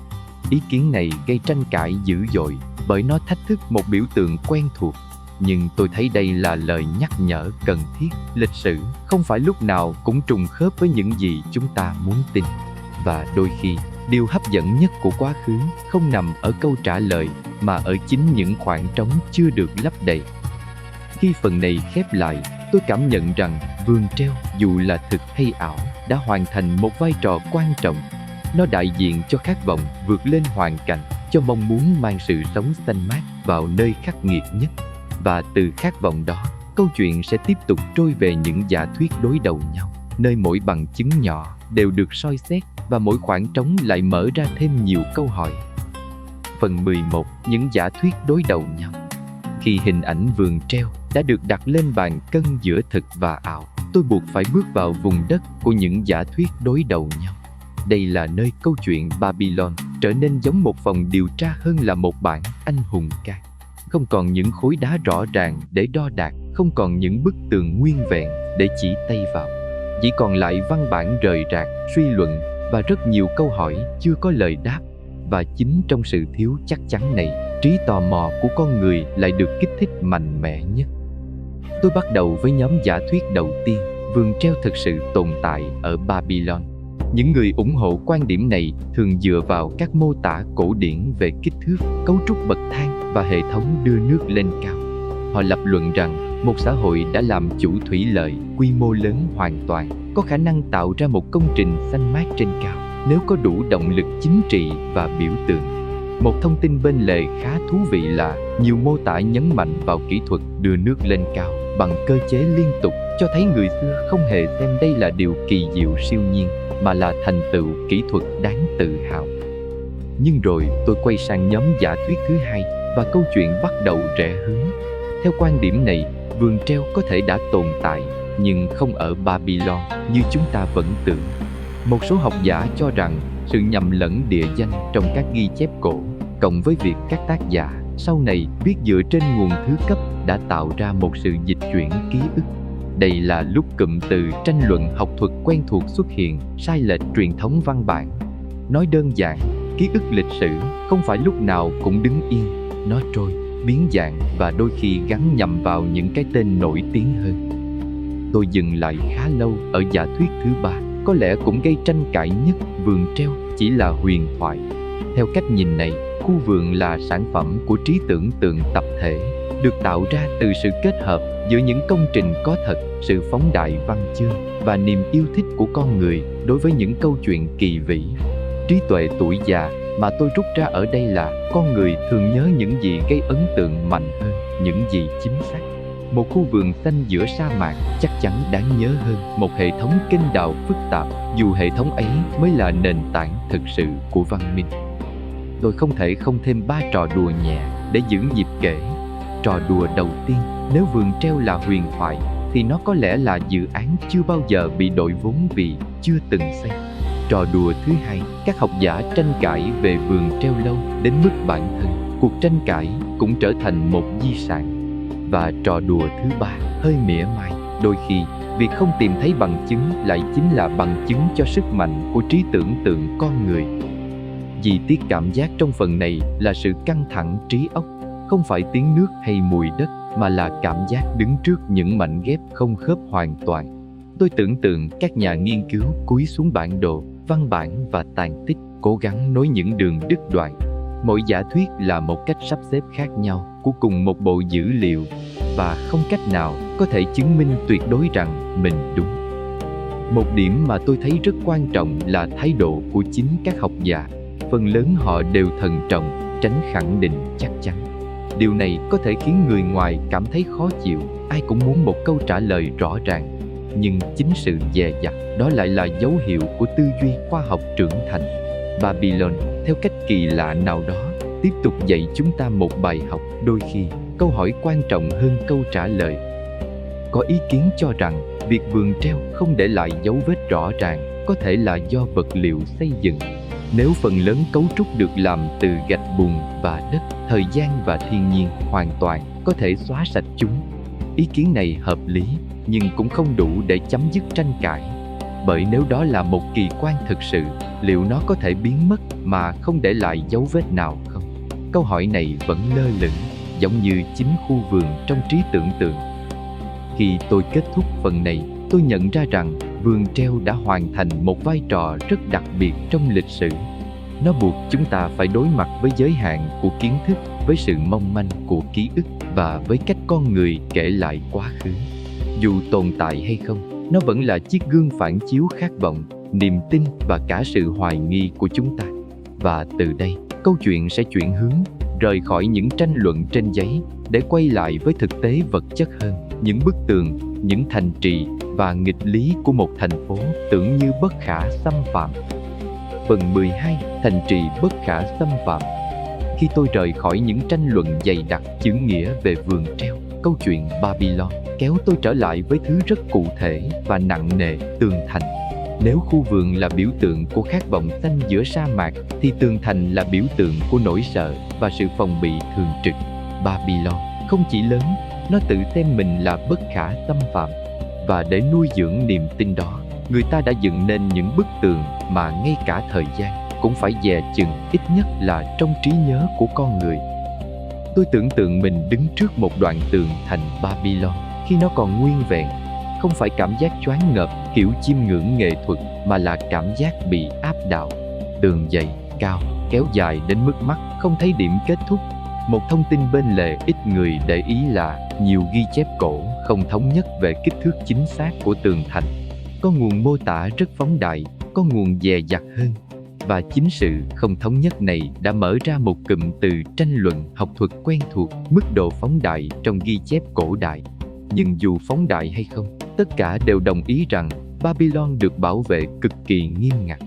A: Ý kiến này gây tranh cãi dữ dội bởi nó thách thức một biểu tượng quen thuộc. Nhưng tôi thấy đây là lời nhắc nhở cần thiết. Lịch sử không phải lúc nào cũng trùng khớp với những gì chúng ta muốn tin. Và đôi khi, điều hấp dẫn nhất của quá khứ không nằm ở câu trả lời mà ở chính những khoảng trống chưa được lấp đầy. Khi phần này khép lại, tôi cảm nhận rằng vườn treo, dù là thực hay ảo, đã hoàn thành một vai trò quan trọng. Nó đại diện cho khát vọng vượt lên hoàn cảnh, cho mong muốn mang sự sống xanh mát vào nơi khắc nghiệt nhất. Và từ khát vọng đó, câu chuyện sẽ tiếp tục trôi về những giả thuyết đối đầu nhau, nơi mỗi bằng chứng nhỏ đều được soi xét và mỗi khoảng trống lại mở ra thêm nhiều câu hỏi. Phần 11. Những giả thuyết đối đầu nhau. Khi hình ảnh vườn treo đã được đặt lên bàn cân giữa thực và ảo, tôi buộc phải bước vào vùng đất của những giả thuyết đối đầu nhau. Đây là nơi câu chuyện Babylon trở nên giống một phòng điều tra hơn là một bản anh hùng ca. Không còn những khối đá rõ ràng để đo đạc, không còn những bức tường nguyên vẹn để chỉ tay vào. Chỉ còn lại văn bản rời rạc, suy luận và rất nhiều câu hỏi chưa có lời đáp. Và chính trong sự thiếu chắc chắn này, trí tò mò của con người lại được kích thích mạnh mẽ nhất. Tôi bắt đầu với nhóm giả thuyết đầu tiên, vườn treo thực sự tồn tại ở Babylon. Những người ủng hộ quan điểm này thường dựa vào các mô tả cổ điển về kích thước, cấu trúc bậc thang và hệ thống đưa nước lên cao. Họ lập luận rằng một xã hội đã làm chủ thủy lợi quy mô lớn hoàn toàn, có khả năng tạo ra một công trình xanh mát trên cao nếu có đủ động lực chính trị và biểu tượng. Một thông tin bên lề khá thú vị là nhiều mô tả nhấn mạnh vào kỹ thuật đưa nước lên cao bằng cơ chế liên tục, cho thấy người xưa không hề xem đây là điều kỳ diệu siêu nhiên, mà là thành tựu kỹ thuật đáng tự hào. Nhưng rồi tôi quay sang nhóm giả thuyết thứ hai và câu chuyện bắt đầu rẽ hướng. Theo quan điểm này, vườn treo có thể đã tồn tại, nhưng không ở Babylon như chúng ta vẫn tưởng. Một số học giả cho rằng sự nhầm lẫn địa danh trong các ghi chép cổ, cộng với việc các tác giả sau này viết dựa trên nguồn thứ cấp đã tạo ra một sự dịch chuyển ký ức. Đây là lúc cụm từ tranh luận học thuật quen thuộc xuất hiện, sai lệch truyền thống văn bản. Nói đơn giản, ký ức lịch sử không phải lúc nào cũng đứng yên, nó trôi, biến dạng và đôi khi gắn nhầm vào những cái tên nổi tiếng hơn. Tôi dừng lại khá lâu ở giả thuyết thứ ba, có lẽ cũng gây tranh cãi nhất, vườn treo chỉ là huyền thoại. Theo cách nhìn này, khu vườn là sản phẩm của trí tưởng tượng tập thể, được tạo ra từ sự kết hợp giữa những công trình có thật, sự phóng đại văn chương và niềm yêu thích của con người đối với những câu chuyện kỳ vĩ. Trí tuệ tuổi già mà tôi rút ra ở đây là con người thường nhớ những gì gây ấn tượng mạnh hơn những gì chính xác. Một khu vườn xanh giữa sa mạc chắc chắn đáng nhớ hơn một hệ thống kênh đào phức tạp, dù hệ thống ấy mới là nền tảng thực sự của văn minh. Tôi không thể không thêm 3 trò đùa nhẹ để giữ nhịp kể. Trò đùa đầu tiên, nếu vườn treo là huyền thoại thì nó có lẽ là dự án chưa bao giờ bị đội vốn vì chưa từng xây. Trò đùa thứ hai, các học giả tranh cãi về vườn treo lâu đến mức bản thân cuộc tranh cãi cũng trở thành một di sản. Và trò đùa thứ ba, hơi mỉa mai, đôi khi việc không tìm thấy bằng chứng lại chính là bằng chứng cho sức mạnh của trí tưởng tượng con người. Chi tiết cảm giác trong phần này là sự căng thẳng trí óc, không phải tiếng nước hay mùi đất, mà là cảm giác đứng trước những mảnh ghép không khớp hoàn toàn. Tôi tưởng tượng các nhà nghiên cứu cúi xuống bản đồ, văn bản và tàn tích, cố gắng nối những đường đứt đoạn. Mỗi giả thuyết là một cách sắp xếp khác nhau của cùng một bộ dữ liệu, và không cách nào có thể chứng minh tuyệt đối rằng mình đúng. Một điểm mà tôi thấy rất quan trọng là thái độ của chính các học giả. Phần lớn họ đều thận trọng, tránh khẳng định chắc chắn. Điều này có thể khiến người ngoài cảm thấy khó chịu, ai cũng muốn một câu trả lời rõ ràng. Nhưng chính sự dè dặt đó lại là dấu hiệu của tư duy khoa học trưởng thành. Babylon, theo cách kỳ lạ nào đó, tiếp tục dạy chúng ta một bài học. Đôi khi, câu hỏi quan trọng hơn câu trả lời. Có ý kiến cho rằng, việc vườn treo không để lại dấu vết rõ ràng có thể là do vật liệu xây dựng. Nếu phần lớn cấu trúc được làm từ gạch bùn và đất, thời gian và thiên nhiên hoàn toàn có thể xóa sạch chúng. Ý kiến này hợp lý, nhưng cũng không đủ để chấm dứt tranh cãi. Bởi nếu đó là một kỳ quan thực sự, liệu nó có thể biến mất mà không để lại dấu vết nào không? Câu hỏi này vẫn lơ lửng, giống như chính khu vườn trong trí tưởng tượng. Khi tôi kết thúc phần này, tôi nhận ra rằng vườn treo đã hoàn thành một vai trò rất đặc biệt trong lịch sử. Nó buộc chúng ta phải đối mặt với giới hạn của kiến thức, với sự mong manh của ký ức và với cách con người kể lại quá khứ. Dù tồn tại hay không, nó vẫn là chiếc gương phản chiếu khát vọng, niềm tin và cả sự hoài nghi của chúng ta. Và từ đây, câu chuyện sẽ chuyển hướng, rời khỏi những tranh luận trên giấy để quay lại với thực tế vật chất hơn, những bức tường, những thành trì và nghịch lý của một thành phố tưởng như bất khả xâm phạm. Phần 12, thành trì bất khả xâm phạm. Khi tôi rời khỏi những tranh luận dày đặc chữ nghĩa về vườn treo, câu chuyện Babylon kéo tôi trở lại với thứ rất cụ thể và nặng nề, tường thành. Nếu khu vườn là biểu tượng của khát vọng xanh giữa sa mạc, thì tường thành là biểu tượng của nỗi sợ và sự phòng bị thường trực. Babylon không chỉ lớn, nó tự xem mình là bất khả xâm phạm. Và để nuôi dưỡng niềm tin đó, người ta đã dựng nên những bức tường mà ngay cả thời gian cũng phải dè chừng, ít nhất là trong trí nhớ của con người. Tôi tưởng tượng mình đứng trước một đoạn tường thành Babylon khi nó còn nguyên vẹn. Không phải cảm giác choáng ngợp kiểu chiêm ngưỡng nghệ thuật, mà là cảm giác bị áp đảo. Tường dày, cao, kéo dài đến mức mắt không thấy điểm kết thúc. Một thông tin bên lề ít người để ý là nhiều ghi chép cổ không thống nhất về kích thước chính xác của tường thành. Có nguồn mô tả rất phóng đại, có nguồn dè dặt hơn. Và chính sự không thống nhất này đã mở ra một cụm từ tranh luận học thuật quen thuộc, mức độ phóng đại trong ghi chép cổ đại. Nhưng dù phóng đại hay không, tất cả đều đồng ý rằng Babylon được bảo vệ cực kỳ nghiêm ngặt.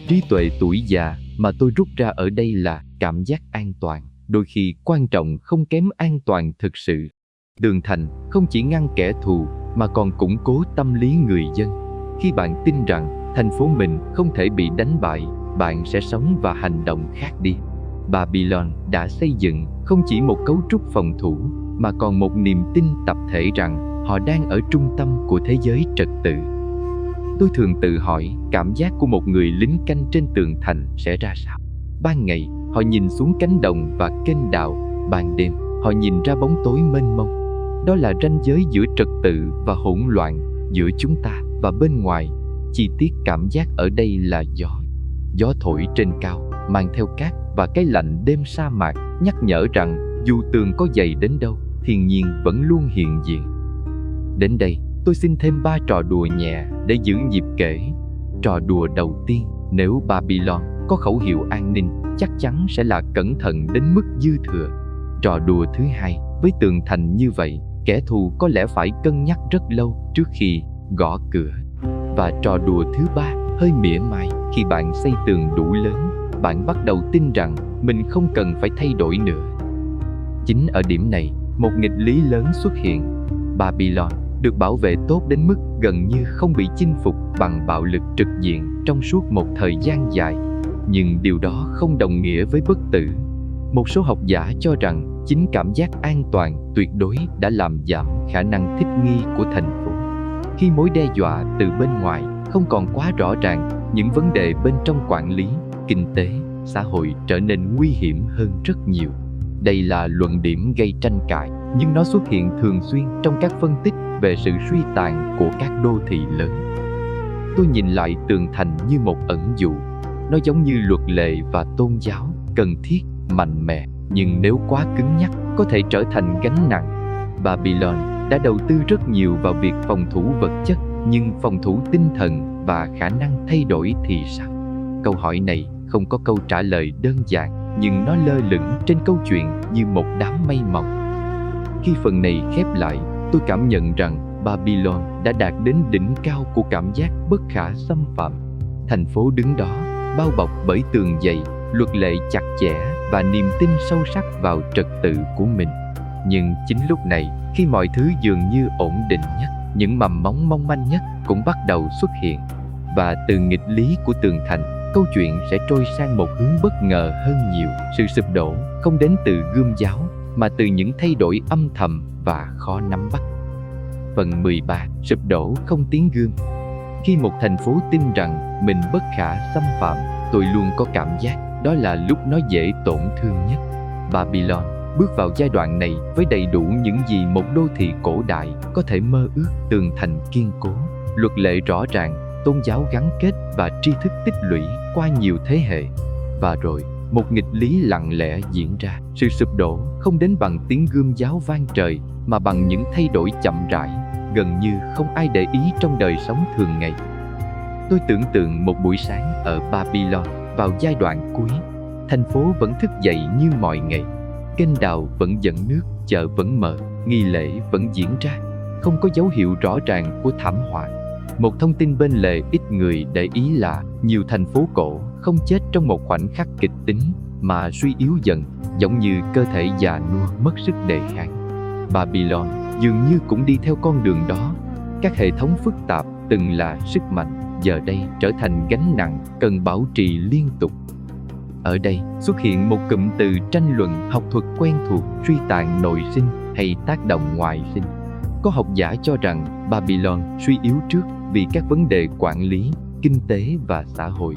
A: Trí tuệ tuổi già mà tôi rút ra ở đây là cảm giác an toàn, đôi khi quan trọng không kém an toàn thực sự. Tường thành không chỉ ngăn kẻ thù mà còn củng cố tâm lý người dân. Khi bạn tin rằng thành phố mình không thể bị đánh bại, bạn sẽ sống và hành động khác đi. Babylon đã xây dựng không chỉ một cấu trúc phòng thủ, mà còn một niềm tin tập thể rằng họ đang ở trung tâm của thế giới trật tự. Tôi thường tự hỏi cảm giác của một người lính canh trên tường thành sẽ ra sao. Ban ngày, họ nhìn xuống cánh đồng và kênh đào. Ban đêm, họ nhìn ra bóng tối mênh mông. Đó là ranh giới giữa trật tự và hỗn loạn, giữa chúng ta và bên ngoài. Chi tiết cảm giác ở đây là gió. Gió thổi trên cao, mang theo cát và cái lạnh đêm sa mạc, nhắc nhở rằng dù tường có dày đến đâu, thiên nhiên vẫn luôn hiện diện. Đến đây, tôi xin thêm 3 trò đùa nhẹ để giữ nhịp kể. Trò đùa đầu tiên, nếu Babylon có khẩu hiệu an ninh, chắc chắn sẽ là cẩn thận đến mức dư thừa. Trò đùa thứ hai, với tường thành như vậy, kẻ thù có lẽ phải cân nhắc rất lâu trước khi gõ cửa. Và trò đùa thứ ba, hơi mỉa mai, khi bạn xây tường đủ lớn, bạn bắt đầu tin rằng mình không cần phải thay đổi nữa. Chính ở điểm này, một nghịch lý lớn xuất hiện. Babylon được bảo vệ tốt đến mức gần như không bị chinh phục bằng bạo lực trực diện trong suốt một thời gian dài. Nhưng điều đó không đồng nghĩa với bất tử. Một số học giả cho rằng chính cảm giác an toàn tuyệt đối đã làm giảm khả năng thích nghi của thành phố. Khi mối đe dọa từ bên ngoài không còn quá rõ ràng, những vấn đề bên trong quản lý, kinh tế, xã hội trở nên nguy hiểm hơn rất nhiều. Đây là luận điểm gây tranh cãi, nhưng nó xuất hiện thường xuyên trong các phân tích về sự suy tàn của các đô thị lớn. Tôi nhìn lại tường thành như một ẩn dụ. Nó giống như luật lệ và tôn giáo, cần thiết, mạnh mẽ, nhưng nếu quá cứng nhắc, có thể trở thành gánh nặng. Babylon đã đầu tư rất nhiều vào việc phòng thủ vật chất, nhưng phòng thủ tinh thần và khả năng thay đổi thì sao? Câu hỏi này không có câu trả lời đơn giản, nhưng nó lơ lửng trên câu chuyện như một đám mây mỏng. Khi phần này khép lại, tôi cảm nhận rằng Babylon đã đạt đến đỉnh cao của cảm giác bất khả xâm phạm. Thành phố đứng đó, bao bọc bởi tường dày, luật lệ chặt chẽ và niềm tin sâu sắc vào trật tự của mình. Nhưng chính lúc này, khi mọi thứ dường như ổn định nhất, những mầm móng mong manh nhất cũng bắt đầu xuất hiện. Và từ nghịch lý của tường thành, câu chuyện sẽ trôi sang một hướng bất ngờ hơn nhiều. Sự sụp đổ không đến từ gươm giáo, mà từ những thay đổi âm thầm và khó nắm bắt. Phần 13. Sụp đổ không tiếng gươm. Khi một thành phố tin rằng mình bất khả xâm phạm, tôi luôn có cảm giác đó là lúc nó dễ tổn thương nhất. Babylon bước vào giai đoạn này với đầy đủ những gì một đô thị cổ đại có thể mơ ước: tường thành kiên cố, luật lệ rõ ràng, tôn giáo gắn kết và tri thức tích lũy qua nhiều thế hệ. Và rồi, một nghịch lý lặng lẽ diễn ra. Sự sụp đổ không đến bằng tiếng gươm giáo vang trời, mà bằng những thay đổi chậm rãi, gần như không ai để ý trong đời sống thường ngày. Tôi tưởng tượng một buổi sáng ở Babylon vào giai đoạn cuối. Thành phố vẫn thức dậy như mọi ngày. Kênh đào vẫn dẫn nước, chợ vẫn mở, nghi lễ vẫn diễn ra. Không có dấu hiệu rõ ràng của thảm họa. Một thông tin bên lề ít người để ý là nhiều thành phố cổ không chết trong một khoảnh khắc kịch tính, mà suy yếu dần, giống như cơ thể già nua mất sức đề kháng. Babylon dường như cũng đi theo con đường đó. Các hệ thống phức tạp từng là sức mạnh, giờ đây trở thành gánh nặng cần bảo trì liên tục. Ở đây xuất hiện một cụm từ tranh luận học thuật quen thuộc: suy tàn nội sinh hay tác động ngoại sinh. Có học giả cho rằng Babylon suy yếu trước vì các vấn đề quản lý, kinh tế và xã hội.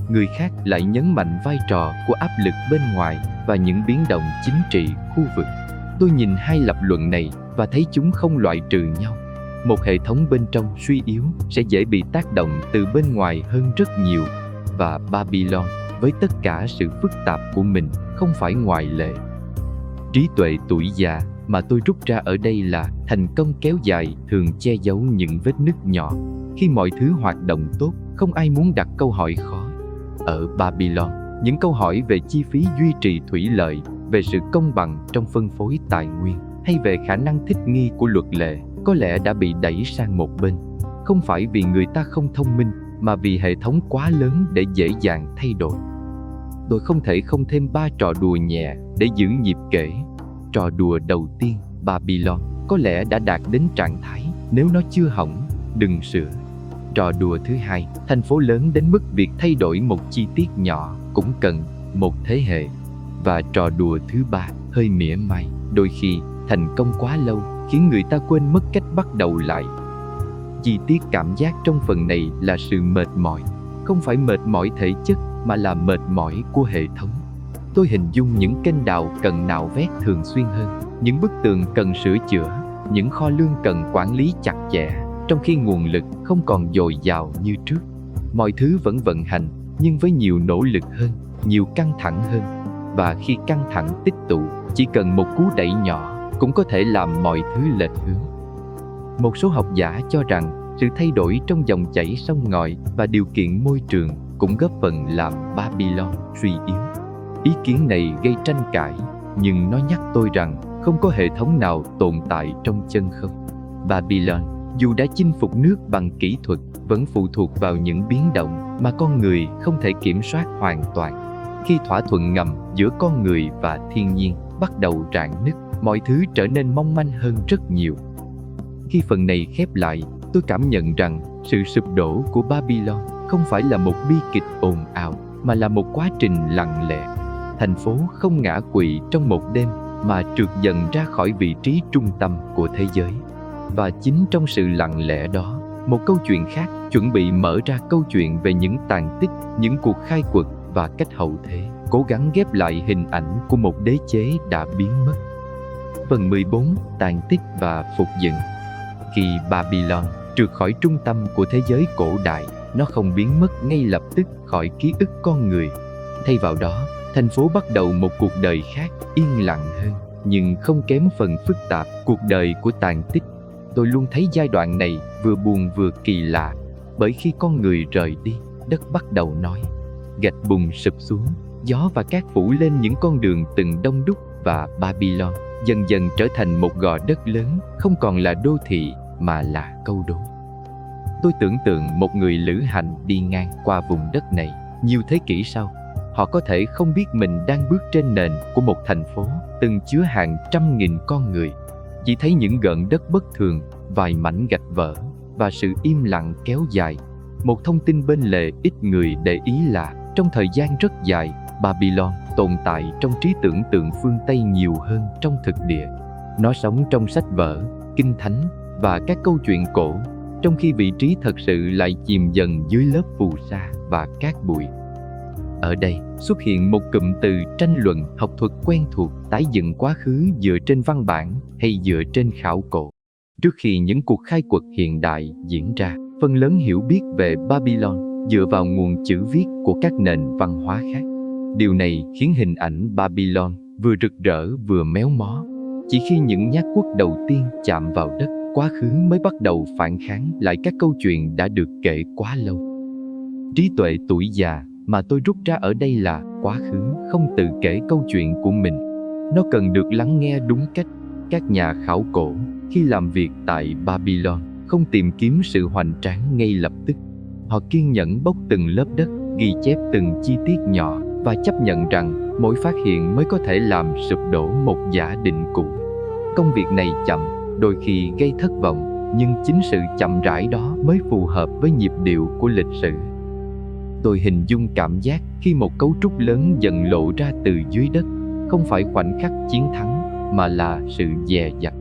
A: Người khác lại nhấn mạnh vai trò của áp lực bên ngoài và những biến động chính trị khu vực. Tôi nhìn hai lập luận này và thấy chúng không loại trừ nhau. Một hệ thống bên trong suy yếu sẽ dễ bị tác động từ bên ngoài hơn rất nhiều, và Babylon với tất cả sự phức tạp của mình không phải ngoại lệ. Trí tuệ tuổi già mà tôi rút ra ở đây là thành công kéo dài thường che giấu những vết nứt nhỏ. Khi mọi thứ hoạt động tốt, không ai muốn đặt câu hỏi khó. Ở Babylon, những câu hỏi về chi phí duy trì thủy lợi, về sự công bằng trong phân phối tài nguyên, hay về khả năng thích nghi của luật lệ có lẽ đã bị đẩy sang một bên. Không phải vì người ta không thông minh, mà vì hệ thống quá lớn để dễ dàng thay đổi. Tôi không thể không thêm 3 trò đùa nhẹ để giữ nhịp kể. Trò đùa đầu tiên, Babylon có lẽ đã đạt đến trạng thái nếu nó chưa hỏng, đừng sửa. Trò đùa thứ hai, thành phố lớn đến mức việc thay đổi một chi tiết nhỏ cũng cần một thế hệ. Và trò đùa thứ ba, hơi mỉa mai, đôi khi thành công quá lâu khiến người ta quên mất cách bắt đầu lại. Chi tiết cảm giác trong phần này là sự mệt mỏi, không phải mệt mỏi thể chất mà là mệt mỏi của hệ thống. Tôi hình dung những kênh đào cần nạo vét thường xuyên hơn, những bức tường cần sửa chữa, những kho lương cần quản lý chặt chẽ, trong khi nguồn lực không còn dồi dào như trước. Mọi thứ vẫn vận hành, nhưng với nhiều nỗ lực hơn, nhiều căng thẳng hơn. Và khi căng thẳng tích tụ, chỉ cần một cú đẩy nhỏ cũng có thể làm mọi thứ lệch hướng. Một số học giả cho rằng sự thay đổi trong dòng chảy sông ngòi và điều kiện môi trường cũng góp phần làm Babylon suy yếu. Ý kiến này gây tranh cãi, nhưng nó nhắc tôi rằng không có hệ thống nào tồn tại trong chân không. Babylon, dù đã chinh phục nước bằng kỹ thuật, vẫn phụ thuộc vào những biến động mà con người không thể kiểm soát hoàn toàn. Khi thỏa thuận ngầm giữa con người và thiên nhiên bắt đầu rạn nứt, mọi thứ trở nên mong manh hơn rất nhiều. Khi phần này khép lại, tôi cảm nhận rằng sự sụp đổ của Babylon không phải là một bi kịch ồn ào, mà là một quá trình lặng lẽ. Thành phố không ngã quỵ trong một đêm, mà trượt dần ra khỏi vị trí trung tâm của thế giới. Và chính trong sự lặng lẽ đó, một câu chuyện khác chuẩn bị mở ra câu chuyện về những tàn tích, những cuộc khai quật và cách hậu thế cố gắng ghép lại hình ảnh của một đế chế đã biến mất. Phần 14. Tàn tích và phục dựng. Khi Babylon trượt khỏi trung tâm của thế giới cổ đại, nó không biến mất ngay lập tức khỏi ký ức con người. Thay vào đó, thành phố bắt đầu một cuộc đời khác, yên lặng hơn, nhưng không kém phần phức tạp, cuộc đời của tàn tích. Tôi luôn thấy giai đoạn này vừa buồn vừa kỳ lạ, bởi khi con người rời đi, đất bắt đầu nói. Gạch bùn sụp xuống, gió và cát phủ lên những con đường từng đông đúc, và Babylon dần dần trở thành một gò đất lớn, không còn là đô thị mà là câu đố. Tôi tưởng tượng một người lữ hành đi ngang qua vùng đất này nhiều thế kỷ sau. Họ có thể không biết mình đang bước trên nền của một thành phố từng chứa hàng trăm nghìn con người. Chỉ thấy những gợn đất bất thường, vài mảnh gạch vỡ và sự im lặng kéo dài. Một thông tin bên lề ít người để ý là trong thời gian rất dài, Babylon tồn tại trong trí tưởng tượng phương Tây nhiều hơn trong thực địa. Nó sống trong sách vở, kinh thánh và các câu chuyện cổ, trong khi vị trí thật sự lại chìm dần dưới lớp phù sa và cát bụi. Ở đây xuất hiện một cụm từ tranh luận học thuật quen thuộc, tái dựng quá khứ dựa trên văn bản hay dựa trên khảo cổ. Trước khi những cuộc khai quật hiện đại diễn ra, phần lớn hiểu biết về Babylon dựa vào nguồn chữ viết của các nền văn hóa khác. Điều này khiến hình ảnh Babylon vừa rực rỡ vừa méo mó. Chỉ khi những nhát guốc đầu tiên chạm vào đất, quá khứ mới bắt đầu phản kháng lại các câu chuyện đã được kể quá lâu. Trí tuệ tuổi già mà tôi rút ra ở đây là quá khứ không tự kể câu chuyện của mình. Nó cần được lắng nghe đúng cách. Các nhà khảo cổ khi làm việc tại Babylon không tìm kiếm sự hoành tráng ngay lập tức. Họ kiên nhẫn bóc từng lớp đất, ghi chép từng chi tiết nhỏ và chấp nhận rằng mỗi phát hiện mới có thể làm sụp đổ một giả định cũ. Công việc này chậm, đôi khi gây thất vọng, nhưng chính sự chậm rãi đó mới phù hợp với nhịp điệu của lịch sử. Tôi hình dung cảm giác khi một cấu trúc lớn dần lộ ra từ dưới đất, không phải khoảnh khắc chiến thắng, mà là sự dè dặt.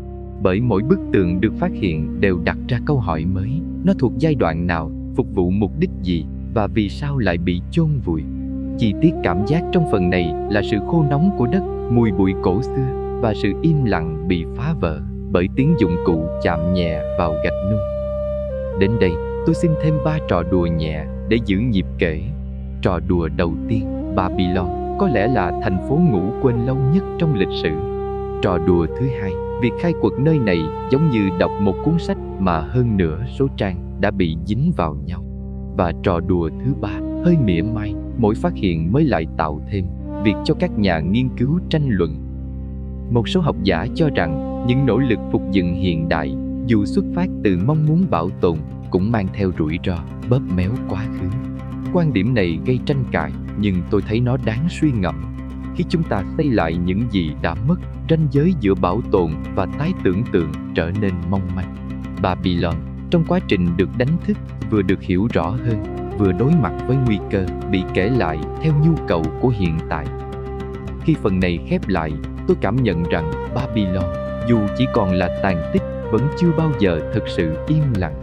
A: Bởi mỗi bức tường được phát hiện đều đặt ra câu hỏi mới. Nó thuộc giai đoạn nào, phục vụ mục đích gì, và vì sao lại bị chôn vùi? Chi tiết cảm giác trong phần này là sự khô nóng của đất, mùi bụi cổ xưa, và sự im lặng bị phá vỡ bởi tiếng dụng cụ chạm nhẹ vào gạch nung. Đến đây, tôi xin thêm 3 trò đùa nhẹ để giữ nhịp kể. Trò đùa đầu tiên, Babylon có lẽ là thành phố ngủ quên lâu nhất trong lịch sử. Trò đùa thứ hai, việc khai quật nơi này giống như đọc một cuốn sách mà hơn nửa số trang đã bị dính vào nhau. Và trò đùa thứ ba, hơi mỉa mai, mỗi phát hiện mới lại tạo thêm việc cho các nhà nghiên cứu tranh luận. Một số học giả cho rằng những nỗ lực phục dựng hiện đại, dù xuất phát từ mong muốn bảo tồn, cũng mang theo rủi ro, bóp méo quá khứ. Quan điểm này gây tranh cãi, nhưng tôi thấy nó đáng suy ngẫm. Khi chúng ta xây lại những gì đã mất, ranh giới giữa bảo tồn và tái tưởng tượng trở nên mong manh. Babylon, trong quá trình được đánh thức, vừa được hiểu rõ hơn, vừa đối mặt với nguy cơ bị kể lại theo nhu cầu của hiện tại. Khi phần này khép lại, tôi cảm nhận rằng Babylon, dù chỉ còn là tàn tích, vẫn chưa bao giờ thực sự im lặng.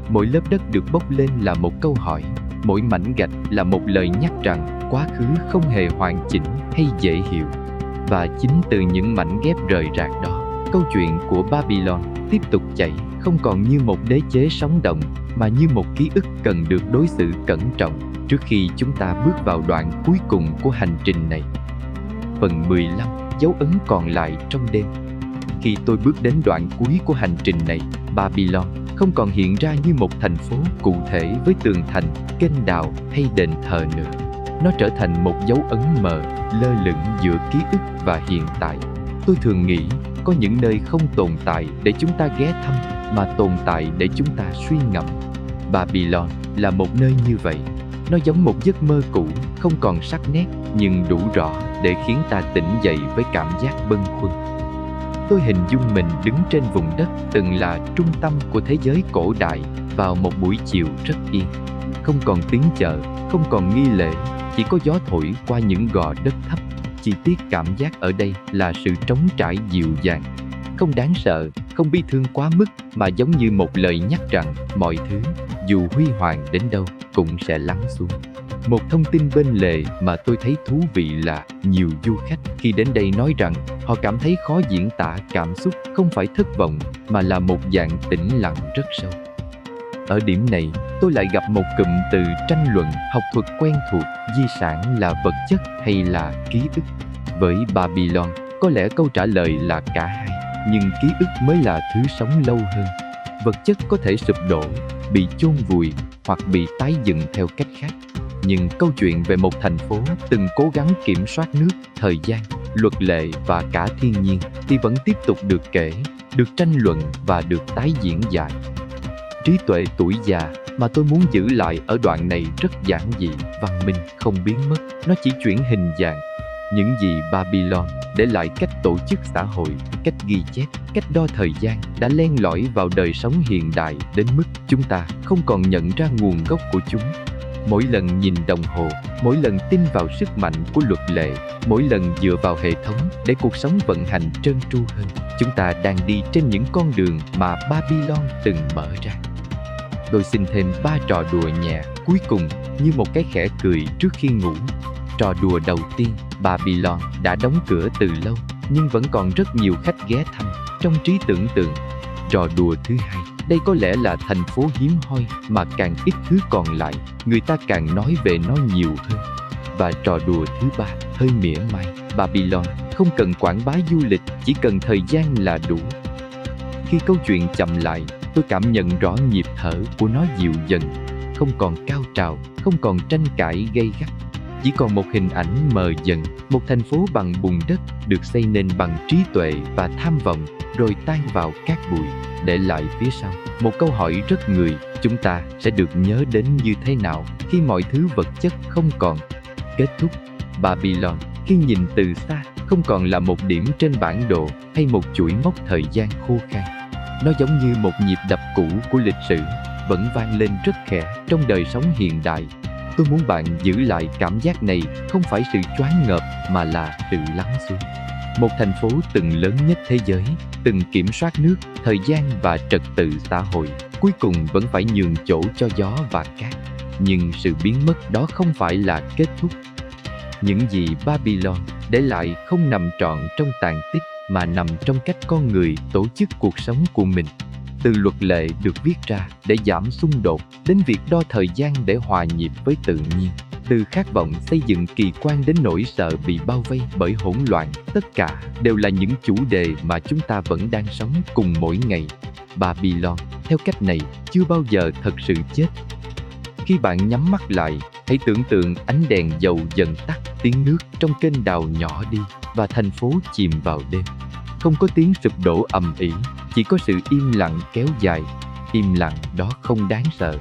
A: Mỗi lớp đất được bốc lên là một câu hỏi, mỗi mảnh gạch là một lời nhắc rằng quá khứ không hề hoàn chỉnh hay dễ hiểu. Và chính từ những mảnh ghép rời rạc đó, câu chuyện của Babylon tiếp tục chảy, không còn như một đế chế sống động, mà như một ký ức cần được đối xử cẩn trọng trước khi chúng ta bước vào đoạn cuối cùng của hành trình này. Phần 15. Dấu ấn còn lại trong đêm. Khi tôi bước đến đoạn cuối của hành trình này, Babylon không còn hiện ra như một thành phố cụ thể với tường thành, kênh đào hay đền thờ nữa. Nó trở thành một dấu ấn mờ, lơ lửng giữa ký ức và hiện tại. Tôi thường nghĩ có những nơi không tồn tại để chúng ta ghé thăm, mà tồn tại để chúng ta suy ngẫm. Babylon là một nơi như vậy. Nó giống một giấc mơ cũ, không còn sắc nét, nhưng đủ rõ để khiến ta tỉnh dậy với cảm giác bâng khuâng. Tôi hình dung mình đứng trên vùng đất từng là trung tâm của thế giới cổ đại vào một buổi chiều rất yên. Không còn tiếng chợ, không còn nghi lễ, chỉ có gió thổi qua những gò đất thấp. Chi tiết cảm giác ở đây là sự trống trải dịu dàng, không đáng sợ, không bi thương quá mức, mà giống như một lời nhắc rằng mọi thứ, dù huy hoàng đến đâu, cũng sẽ lắng xuống. Một thông tin bên lề mà tôi thấy thú vị là nhiều du khách khi đến đây nói rằng họ cảm thấy khó diễn tả cảm xúc không phải thất vọng, mà là một dạng tĩnh lặng rất sâu. Ở điểm này, tôi lại gặp một cụm từ tranh luận học thuật quen thuộc: di sản là vật chất hay là ký ức? Với Babylon, có lẽ câu trả lời là cả hai, nhưng ký ức mới là thứ sống lâu hơn. Vật chất có thể sụp đổ, bị chôn vùi hoặc bị tái dựng theo cách khác. Nhưng câu chuyện về một thành phố từng cố gắng kiểm soát nước, thời gian, luật lệ và cả thiên nhiên thì vẫn tiếp tục được kể, được tranh luận và được tái diễn dài. Trí tuệ tuổi già mà tôi muốn giữ lại ở đoạn này rất giản dị, văn minh không biến mất, nó chỉ chuyển hình dạng. Những gì Babylon để lại, cách tổ chức xã hội, cách ghi chép, cách đo thời gian đã len lỏi vào đời sống hiện đại đến mức chúng ta không còn nhận ra nguồn gốc của chúng. Mỗi lần nhìn đồng hồ, mỗi lần tin vào sức mạnh của luật lệ, mỗi lần dựa vào hệ thống để cuộc sống vận hành trơn tru hơn, chúng ta đang đi trên những con đường mà Babylon từng mở ra. Tôi xin thêm 3 trò đùa nhẹ cuối cùng như một cái khẽ cười trước khi ngủ. Trò đùa đầu tiên, Babylon đã đóng cửa từ lâu, nhưng vẫn còn rất nhiều khách ghé thăm trong trí tưởng tượng. Trò đùa thứ hai, đây có lẽ là thành phố hiếm hoi mà càng ít thứ còn lại, người ta càng nói về nó nhiều hơn. Và trò đùa thứ ba, hơi mỉa mai, Babylon không cần quảng bá du lịch, chỉ cần thời gian là đủ. Khi câu chuyện chậm lại, tôi cảm nhận rõ nhịp thở của nó dịu dần, không còn cao trào, không còn tranh cãi gay gắt. Chỉ còn một hình ảnh mờ dần, một thành phố bằng bùn đất được xây nên bằng trí tuệ và tham vọng, rồi tan vào cát bụi, để lại phía sau một câu hỏi rất người: chúng ta sẽ được nhớ đến như thế nào khi mọi thứ vật chất không còn? Kết thúc, Babylon khi nhìn từ xa không còn là một điểm trên bản đồ hay một chuỗi mốc thời gian khô khan. Nó giống như một nhịp đập cũ của lịch sử, vẫn vang lên rất khẽ trong đời sống hiện đại. Tôi muốn bạn giữ lại cảm giác này, không phải sự choáng ngợp mà là sự lắng xuống. Một thành phố từng lớn nhất thế giới, từng kiểm soát nước, thời gian và trật tự xã hội, cuối cùng vẫn phải nhường chỗ cho gió và cát. Nhưng sự biến mất đó không phải là kết thúc. Những gì Babylon để lại không nằm trọn trong tàn tích, mà nằm trong cách con người tổ chức cuộc sống của mình. Từ luật lệ được viết ra để giảm xung đột, đến việc đo thời gian để hòa nhịp với tự nhiên. Từ khát vọng xây dựng kỳ quan đến nỗi sợ bị bao vây bởi hỗn loạn, tất cả đều là những chủ đề mà chúng ta vẫn đang sống cùng mỗi ngày. Babylon, theo cách này, chưa bao giờ thật sự chết. Khi bạn nhắm mắt lại, hãy tưởng tượng ánh đèn dầu dần tắt, tiếng nước trong kênh đào nhỏ đi và thành phố chìm vào đêm. Không có tiếng sụp đổ ầm ĩ, chỉ có sự im lặng kéo dài. Im lặng đó không đáng sợ.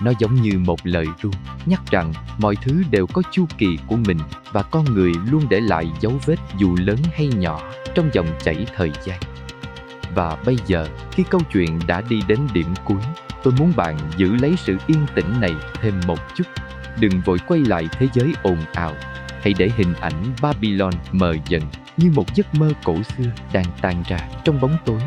A: Nó giống như một lời ru, nhắc rằng mọi thứ đều có chu kỳ của mình và con người luôn để lại dấu vết dù lớn hay nhỏ trong dòng chảy thời gian. Và bây giờ, khi câu chuyện đã đi đến điểm cuối, tôi muốn bạn giữ lấy sự yên tĩnh này thêm một chút. Đừng vội quay lại thế giới ồn ào. Hãy để hình ảnh Babylon mờ dần như một giấc mơ cổ xưa đang tan ra trong bóng tối.